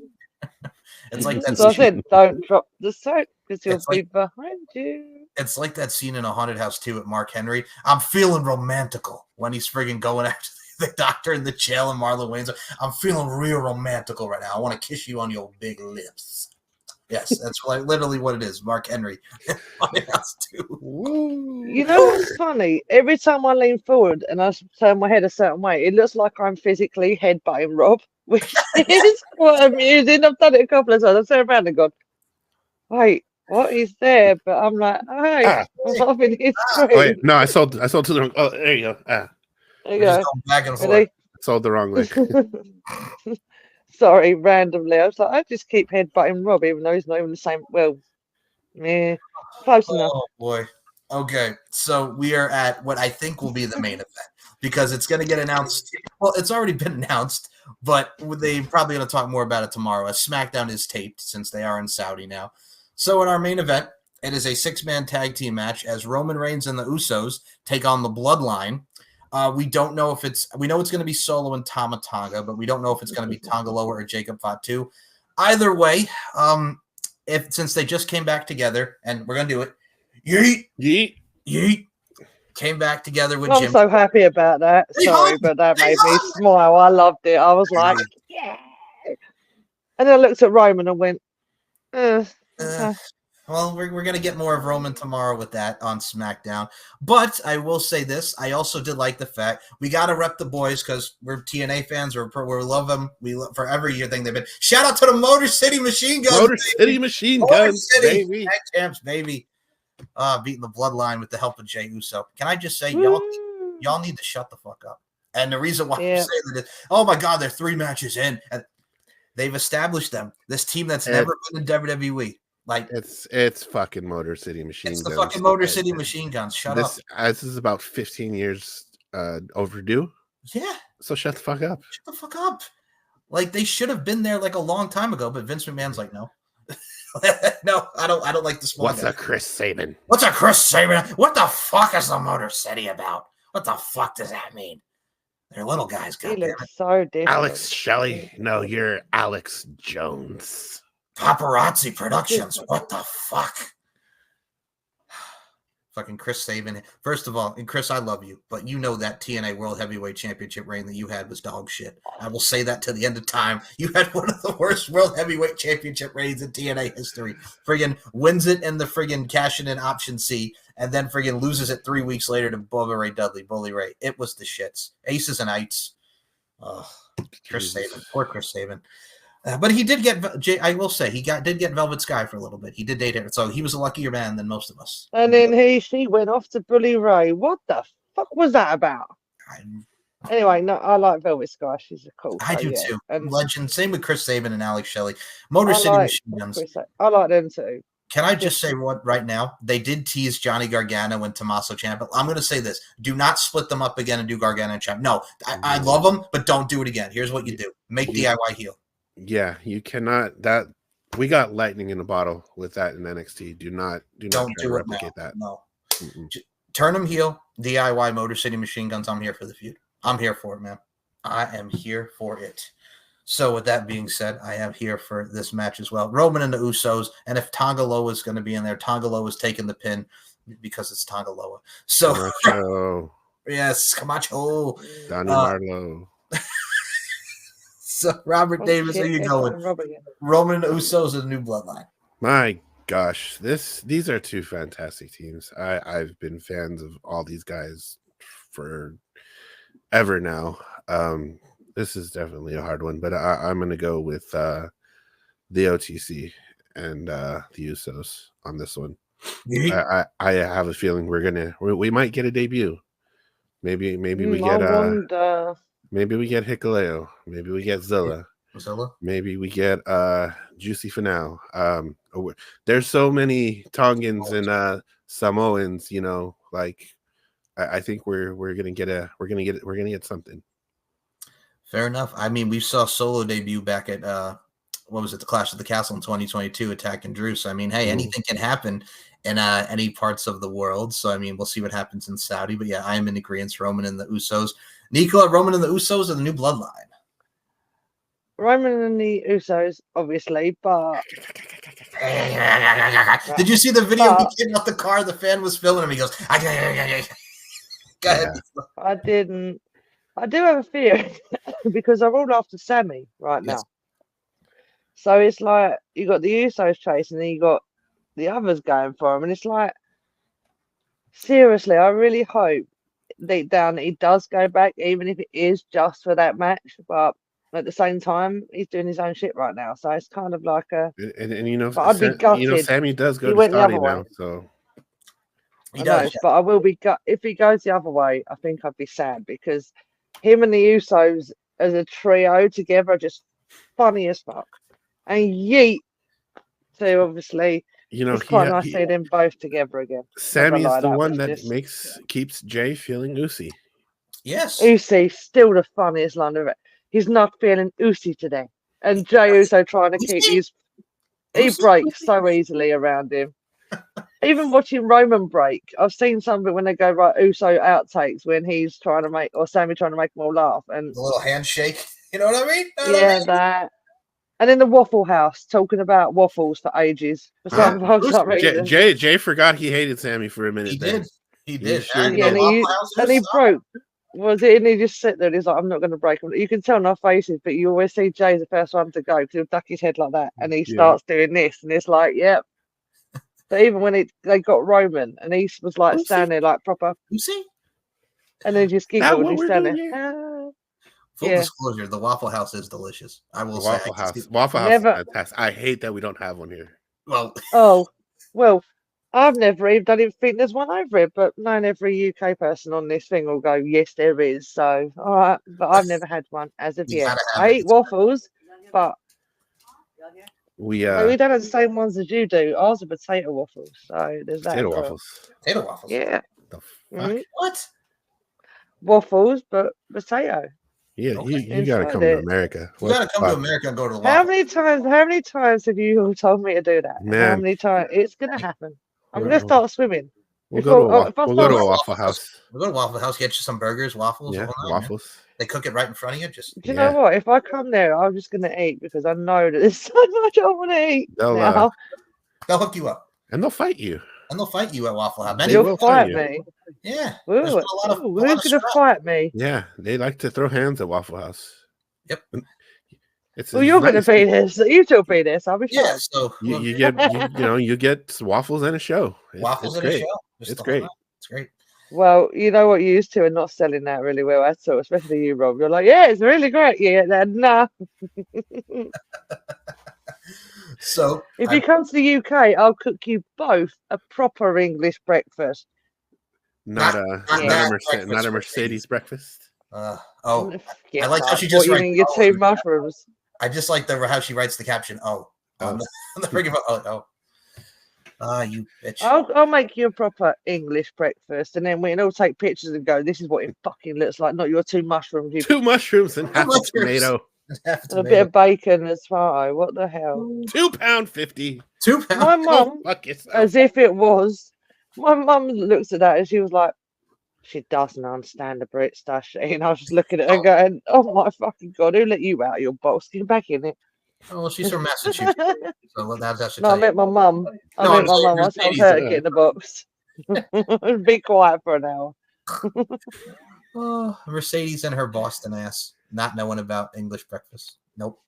It's like that. So I said, don't drop the soap because he'll be behind you. It's like that scene in A Haunted House 2 with Mark Henry. I'm feeling romantical when he's friggin' going after the doctor in the jail and Marlon Wayne's. I'm feeling real romantical right now. I want to kiss you on your big lips. Yes, that's like literally what it is. Mark Henry. Haunted House 2. You know what's funny? Every time I lean forward and I turn my head a certain way, it looks like I'm physically headbutting Rob, which is quite amusing. I've done it a couple of times. I've turned around and gone, wait, what is there? But I'm like, hey, I'm loving his screen. Wait, no, I sold to the wrong. Oh, there you go. There you go. Back and forth. Ready? Sold the wrong way. Sorry, randomly. I was like, I just keep headbutting Rob, even though he's not even the same. Well, yeah, close enough. Oh boy. Okay, so we are at what I think will be the main event because it's going to get announced. Well, it's already been announced, but they're probably going to talk more about it tomorrow. As SmackDown is taped since they are in Saudi now. So in our main event, it is a 6-man tag team match as Roman Reigns and the Usos take on the Bloodline. We don't know if we know it's going to be Solo and Tama Tonga, but we don't know if it's going to be Tonga Loa or Jacob Fatu. Either way, since they just came back together, and we're going to do it, yeet, came back together with Jim. I'm so happy about that. Sorry, but that made me smile. I loved it. I was like, yeah. And then I looked at Roman and went, well, we're going to get more of Roman tomorrow with that on SmackDown. But I will say this. I also did like the fact we got to rep the boys because we're TNA fans. We love them. We love for every year thing they've been. Shout out to the Motor City Machine Guns. Motor City Machine Guns, baby. Tag champs, baby. Beating the Bloodline with the help of Jey Uso. Can I just say, y'all need to shut the fuck up. And the reason why I'm saying that is, oh my God, they're 3 matches in. And they've established them. This team that's never been in WWE. Like it's fucking Motor City Machine Guns. It's the fucking Motor City Machine Guns. Shut up. This is about 15 years overdue. Yeah. So shut the fuck up. Shut the fuck up. Like they should have been there like a long time ago, but Vince McMahon's like, no. No, I don't like the small What's a Chris Sabin? What's a Chris Sabin? What the fuck is the Motor City about? What the fuck does that mean? They're little guys. He looks so different. Alex Shelley. No, you're Alex Jones. Paparazzi Productions. What the fuck? Fucking Chris Sabin. First of all, and Chris, I love you, but you know that TNA World Heavyweight Championship reign that you had was dog shit. I will say that to the end of time. You had one of the worst World Heavyweight Championship reigns in TNA history. Friggin' wins it in the friggin' cash-in option C, and then friggin' loses it 3 weeks later to Bubba Ray Dudley, Bully Ray. It was the shits. Aces and eights. Oh, Chris Sabin. Poor Chris Sabin. But he did get, I will say, did get Velvet Sky for a little bit. He did date her, so he was a luckier man than most of us. And then she went off to Bully Ray. What the fuck was that about? Anyway, no, I like Velvet Sky. She's a cool. I do too. Legend. Same with Chris Sabin and Alex Shelley. Motor City Machine Guns. I like them too. Can I just say what right now? They did tease Johnny Gargano and Tommaso Ciampa. I'm going to say this. Do not split them up again and do Gargano and Ciampa. No, I love them, but don't do it again. Here's what you do. Make DIY heel. Yeah, you cannot. That we got lightning in a bottle with that in NXT. Do not replicate that. No. Turn them heel. DIY Motor City Machine Guns. I'm here for the feud. I'm here for it, man. I am here for it. So with that being said, I am here for this match as well. Roman and the Usos. And if Tonga Loa is going to be in there, Tonga Loa is taking the pin because it's Tonga Loa. So Camacho. Yes, Camacho. Donnie Marlowe. So Robert Davis, who you going? Roman and the Usos and the New Bloodline. My gosh, these are two fantastic teams. I've been fans of all these guys for ever now. This is definitely a hard one, but I'm going to go with the OTC and the Usos on this one. I have a feeling we might get a debut. Maybe we get maybe we get Hikuleo. Maybe we get Zilla. Maybe we get Juicy Finau. There's so many Tongans and Samoans, you know, like I think we're gonna get something. Fair enough. I mean, we saw Solo debut back at what was it, the Clash of the Castle in 2022, attacking Drew. So I mean, hey, anything can happen in any parts of the world. So I mean, we'll see what happens in Saudi. But yeah, I am in agreement. Roman and the Usos. Nico, Roman and the Usos are the New Bloodline. Roman and the Usos, obviously, but did you see the video? He came out the car. The fan was filming him. He goes, Go ahead. I didn't. I do have a fear because they're all after Sammy right now. So it's like you got the Usos chasing, and you got the others going for him, and it's like, seriously, I really hope deep down that he does go back, even if it is just for that match. But at the same time, he's doing his own shit right now, so it's kind of like a. And you know, I'd be gutted. You know, Sammy does go to Saudi now, so. He does, but I will be if he goes the other way. I think I'd be sad because him and the Usos as a trio together are just funny as fuck. And Yeet, too, obviously. You know, it's quite nice seeing them both together again. Sammy is the one that keeps Jay feeling oozy. Yes. Oozy, still the funniest line of it. He's not feeling oozy today. And Jay Uso trying to keep he breaks so easily around him. Even watching Roman break, I've seen something when they go right Uso outtakes when he's trying to make, or Sammy trying to make them all laugh. And a little handshake. You know what I mean? That. And in the Waffle House, talking about waffles for ages. For some reason. Jay forgot he hated Sammy for a minute. He did. And he broke. Was it? And he just sit there and he's like, I'm not going to break him. You can tell on our faces, but you always see Jay's the first one to go because he'll duck his head like that. And he starts doing this. And it's like, yep. So even when they got Roman and he was like standing there like proper. You see? And then just giggled and he's standing there. Full disclosure, the Waffle House is delicious. I will say. Waffle House is fantastic. I hate that we don't have one here. Well, I've never even. I didn't think there's one over it, but knowing every UK person on this thing will go, yes, there is. So, all right, but I've never had one as of yet. I eat waffles, but we don't have the same ones as you do. Ours are potato waffles, so there's that. Potato waffles. Yeah. The fuck? What? Waffles, but potato. Yeah, you gotta come to America. You gotta come to America and go to the How many times have you told me to do that? Man. How many times? It's gonna happen. I'm gonna start swimming. We'll go to a Waffle House. We'll go to Waffle House, get you some burgers, waffles. Yeah, waffles. Man. They cook it right in front of you. Do you know what? If I come there, I'm just gonna eat because I know that there's so much I want to eat. They'll hook you up. And they'll fight you. And they'll fight you at Waffle House. You'll fight me. Yeah. Who's gonna fight me? Yeah, they like to throw hands at Waffle House. Yep. You're going to be there. So you two be there. So I'll be fine. Yeah. So you get waffles and a show. Waffles and a show. Just It's the whole great. night. It's great. Well, you know what, you used to are not selling that really well at all, especially you, Rob. You're like, yeah, it's really great. Yeah, then nah. So If you come to the UK, I'll cook you both a proper English breakfast. Not not a that Mercedes, not a breakfast Mercedes breakfast. I Get like how up. she What, just you writes. mean your Oh, two mushrooms? I just like how she writes the caption. On the freaking you bitch. I'll make you a proper English breakfast, and then we can all take pictures and go, this is what it fucking looks like, not your two mushrooms, you 2 mushrooms and half a mushrooms. tomato. and a bit of bacon as well. What the hell? £2.50. £2. My Go mum, fuck yourself. as if it was, my mum looks at that and she was like, she doesn't understand the Brits, does she? And I was just looking at her going, oh my fucking God, who let you out of your box? Get back in it. Oh, well, she's from Massachusetts. So that should No, tell I meant my mum. I No, meant my I'm mum. I saying told her to Mercedes, get in the box. Be quiet for an hour. Oh, Mercedes and her Boston ass not knowing about English breakfast. Nope.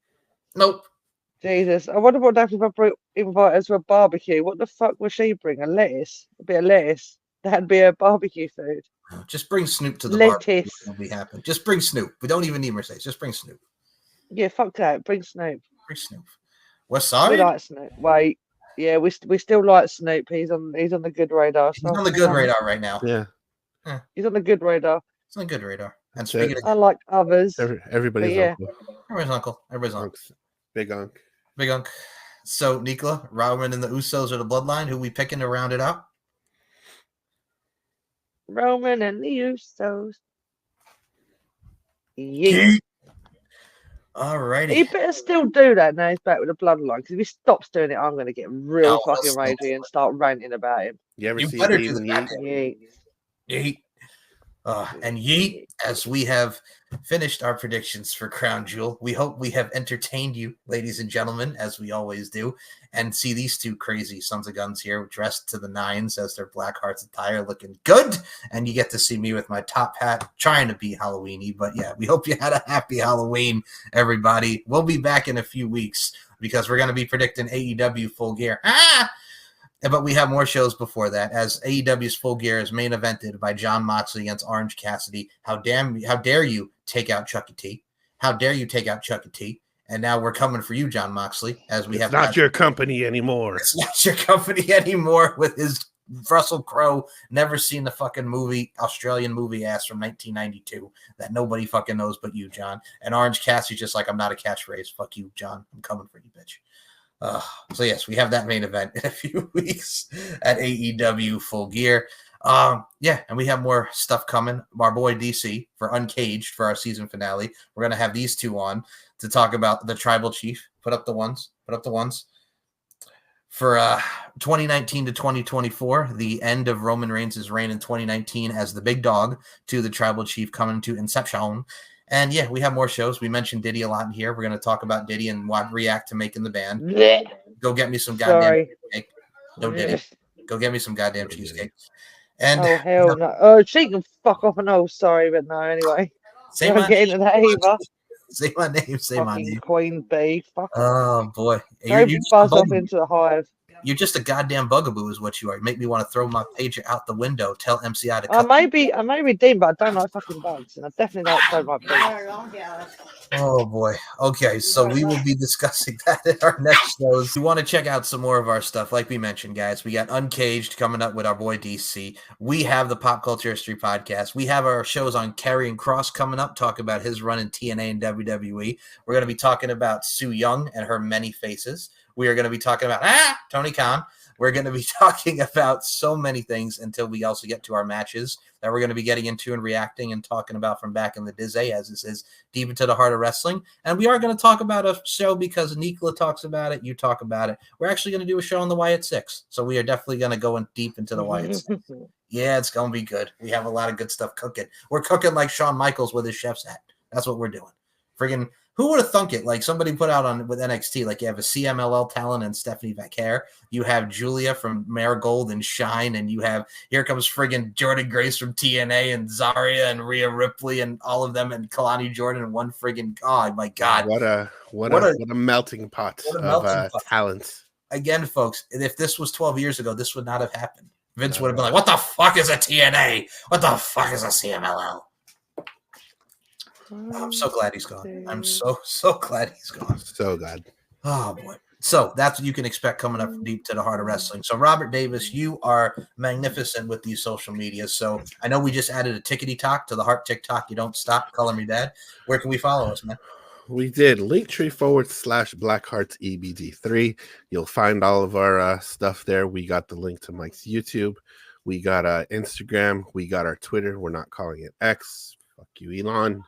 Jesus. I wonder what happened if I invite her to a barbecue. What the fuck would she bring? A lettuce? A bit of lettuce? That'd be her barbecue food. Just bring Snoop to the Lettuce. bar. It'll be happen. Just bring Snoop. We don't even need Mercedes. Just bring Snoop. Yeah, fuck that. Bring Snoop. Bring Snoop. West We Side? like Snoop. Wait. Yeah, we still like Snoop. He's on the good radar. He's on the good radar right now. Yeah. He's on the good radar. He's on the good radar. And So- speaking of Unlike others. Everybody's But yeah. uncle. everybody's uncle. Everybody's uncle. Big unk. Big unk. So Nicola, Roman and the Usos are the bloodline. Who we picking to round it out? Roman and the Usos. Yeah. All righty. He better still do that now he's back with the bloodline, because if he stops doing it, I'm going to get real Oh, fucking that's- ragey and start ranting about him. You ever You see better Dave do and that. Yeet? Yeah. Yeet. And yeet, as we have finished our predictions for Crown Jewel, we hope we have entertained you, ladies and gentlemen, as we always do, and see these two crazy sons of guns here dressed to the nines as their Black Hearts attire looking good. And you get to see me with my top hat trying to be Halloweeny. But yeah, we hope you had a happy Halloween, everybody. We'll be back in a few weeks because we're going to be predicting AEW Full Gear. But we have more shows before that, as AEW's Full Gear is main evented by Jon Moxley against Orange Cassidy. How dare you take out Chucky T? How dare you take out Chucky T? And now we're coming for you, Jon Moxley, as we It's have not your company anymore. It's not your company anymore with his Russell Crowe, never seen the fucking movie, Australian movie ass from 1992 that nobody fucking knows but you, John. And Orange Cassidy's just like, I'm not a catchphrase. Fuck you, John. I'm coming for you, bitch. So yes, we have that main event in a few weeks at AEW Full Gear. Yeah, and we have more stuff coming. Our boy DC for Uncaged for our season finale. We're gonna have these two on to talk about the Tribal Chief. Put up the ones. For 2019 to 2024, the end of Roman Reigns' reign in 2019 as the big dog to the Tribal Chief coming to Inception. And yeah, we have more shows. We mentioned Diddy a lot in here. We're going to talk about Diddy and what react to making the band. Blech. Go get me some goddamn Sorry. cheesecake. No Diddy. Blech. Go get me some goddamn cheesecake. And Oh, hell no. Oh, she can fuck off and oh, sorry, but no, anyway. say Don't my get into that either. say my name. Say my Fucking name. Queen Bee. Fuck. Oh boy, Go just buzz a off bugaboo. into the hive. You're just a goddamn bugaboo, is what you are. You make me want to throw my pager out the window. Tell MCI to cut. I may be Dean, but I don't like fucking bugs, and I definitely don't like bugs. Oh boy. Okay, so we will be discussing that in our next shows. If you want to check out some more of our stuff, like we mentioned, guys, we got Uncaged coming up with our boy DC. We have the Pop Culture History Podcast. We have our shows on Karrion Kross coming up, talk about his run in TNA and WWE. We're going to be talking about Sue Young and her many faces. We are going to be talking about Tony Khan. We're going to be talking about so many things until we also get to our matches that we're going to be getting into and reacting and talking about from back in the Disney, as this is deep into the heart of wrestling. And we are going to talk about a show because Nicola talks about it. You talk about it. We're actually going to do a show on the Wyatt Six. So we are definitely going to go in deep into the Wyatt Six. Yeah, it's going to be good. We have a lot of good stuff cooking. We're cooking like Shawn Michaels with his chef's hat. That's what we're doing. Friggin', who would have thunk it? Like somebody put out on with NXT, like you have a CMLL talent and Stephanie Vaquer. You have Julia from Marigold and Shine, and you have here comes friggin' Jordan Grace from TNA and Zarya and Rhea Ripley and all of them and Kalani Jordan and one friggin' oh my god. What a melting pot of talent. Again, folks, if this was 12 years ago, this would not have happened. Vince would have been like, "What the fuck is a TNA? What the fuck is a CMLL?" I'm so glad he's gone. I'm so glad he's gone. So glad. Oh boy. So that's what you can expect coming up from Deep to the Heart of Wrestling. So Robert Davis, you are magnificent with these social medias. So I know we just added a tickety talk to the Heart TikTok. You don't stop. Color me dad. Where can we follow us, man? We did Linktree/BlackHeartsEBD3. You'll find all of our stuff there. We got the link to Mike's YouTube. We got Instagram. We got our Twitter. We're not calling it X. Fuck you, Elon.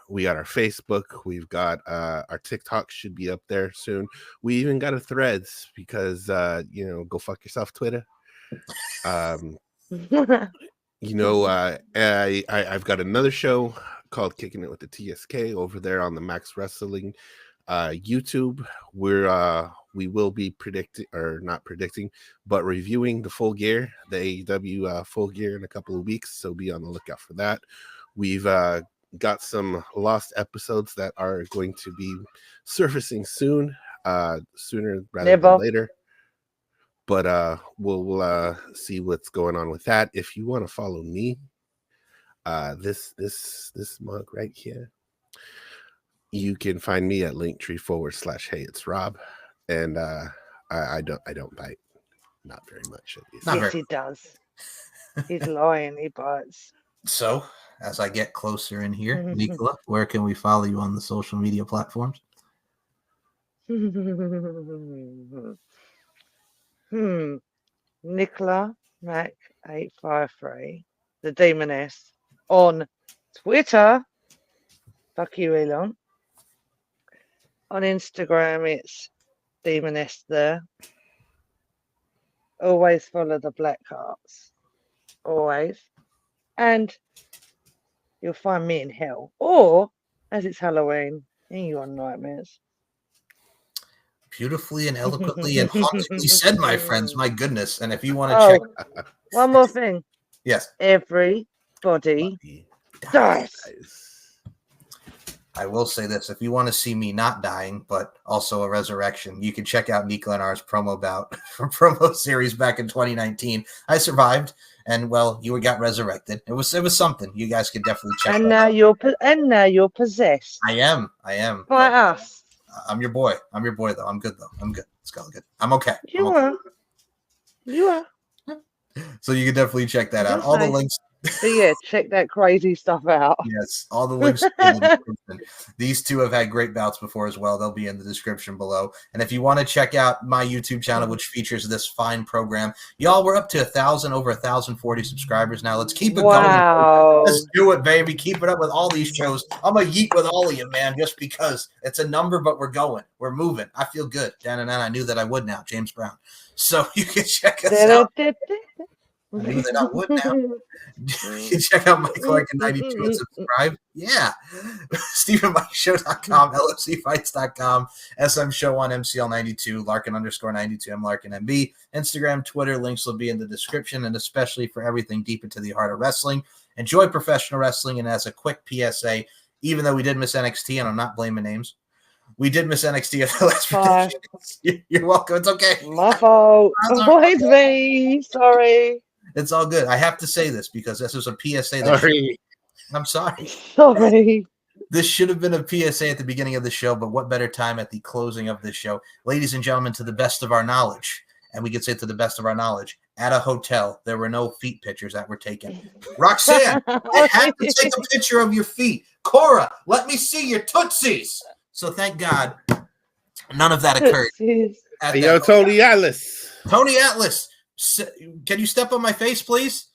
We got our Facebook. We've got our TikTok should be up there soon. We even got a Threads because go fuck yourself, Twitter. I've got another show called Kicking It with the TSK over there on the Max Wrestling YouTube. We will be reviewing the Full Gear, the AEW Full Gear in a couple of weeks. So be on the lookout for that. We've got some lost episodes that are going to be surfacing soon, sooner rather than later. But we'll see what's going on with that. If you want to follow me, this mug right here, you can find me at Linktree/Hey It's Rob, and I don't bite, not very much at least. Yes, he does. He's lying. He bites. So, as I get closer in here, Nicola, where can we follow you on the social media platforms? Nicola Mac 853, the Demoness, on Twitter. Fuck you, Elon. On Instagram, it's Demoness there. Always follow the Black Hearts. Always. And you'll find me in hell. Or, as it's Halloween, in your nightmares. Beautifully and eloquently and hauntingly said, my friends. My goodness. And if you want to check. One more thing. Yes. Everybody dies. I will say this. If you want to see me not dying, but also a resurrection, you can check out Nicola and ours promo bout from promo series back in 2019. I survived, and well, you got resurrected. It was something. You guys could definitely check. And now you're possessed. I am. By us. I'm your boy. Though. I'm good though. I'm good. It's all good. I'm okay. You are. So you can definitely check that out. All the links. So yeah, check that crazy stuff out. Yes, all the links are in the description. These two have had great bouts before as well. They'll be in the description below. And if you want to check out my YouTube channel, which features this fine program, y'all, we're up to over 1,040 subscribers now. Let's keep it going. Let's do it, baby. Keep it up with all these shows. I'm a yeet with all of you, man, just because it's a number, but we're going. We're moving. I feel good. Dan, I knew that I would now. James Brown. So you can check us out. I knew that I would now. You can check out Mike Larkin 92 and subscribe. Yeah. StephenMikeShow.com, LFCfights.com, SM Show on MCL 92, Larkin_92, M Larkin MB. Instagram, Twitter, links will be in the description, and especially for everything deep into the heart of wrestling. Enjoy professional wrestling, and as a quick PSA, even though we did miss NXT, and I'm not blaming names, we did miss NXT at the last predictions. You're welcome. It's okay. My fault. Avoid me. Sorry. It's all good. I have to say this because this was a PSA. I'm sorry. Sorry. This should have been a PSA at the beginning of the show, but what better time at the closing of this show? Ladies and gentlemen, to the best of our knowledge, and we could say to the best of our knowledge, at a hotel, there were no feet pictures that were taken. Roxanne, I have to take a picture of your feet. Cora, let me see your tootsies. So thank God none of that occurred. Yo, Tony Atlas. Tony Atlas. Can you step on my face, please?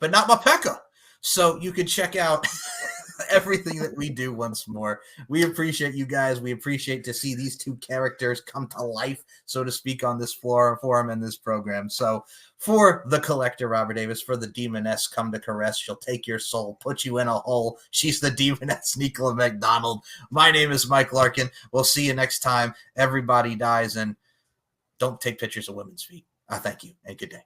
But not my pecker. So you can check out everything that we do once more. We appreciate you guys. We appreciate to see these two characters come to life, so to speak, on this forum and this program. So for the collector, Robert Davis, for the demoness, come to caress. She'll take your soul, put you in a hole. She's the demoness, Nicola McDonald. My name is Mike Larkin. We'll see you next time. Everybody dies, and don't take pictures of women's feet. Thank you, and good day.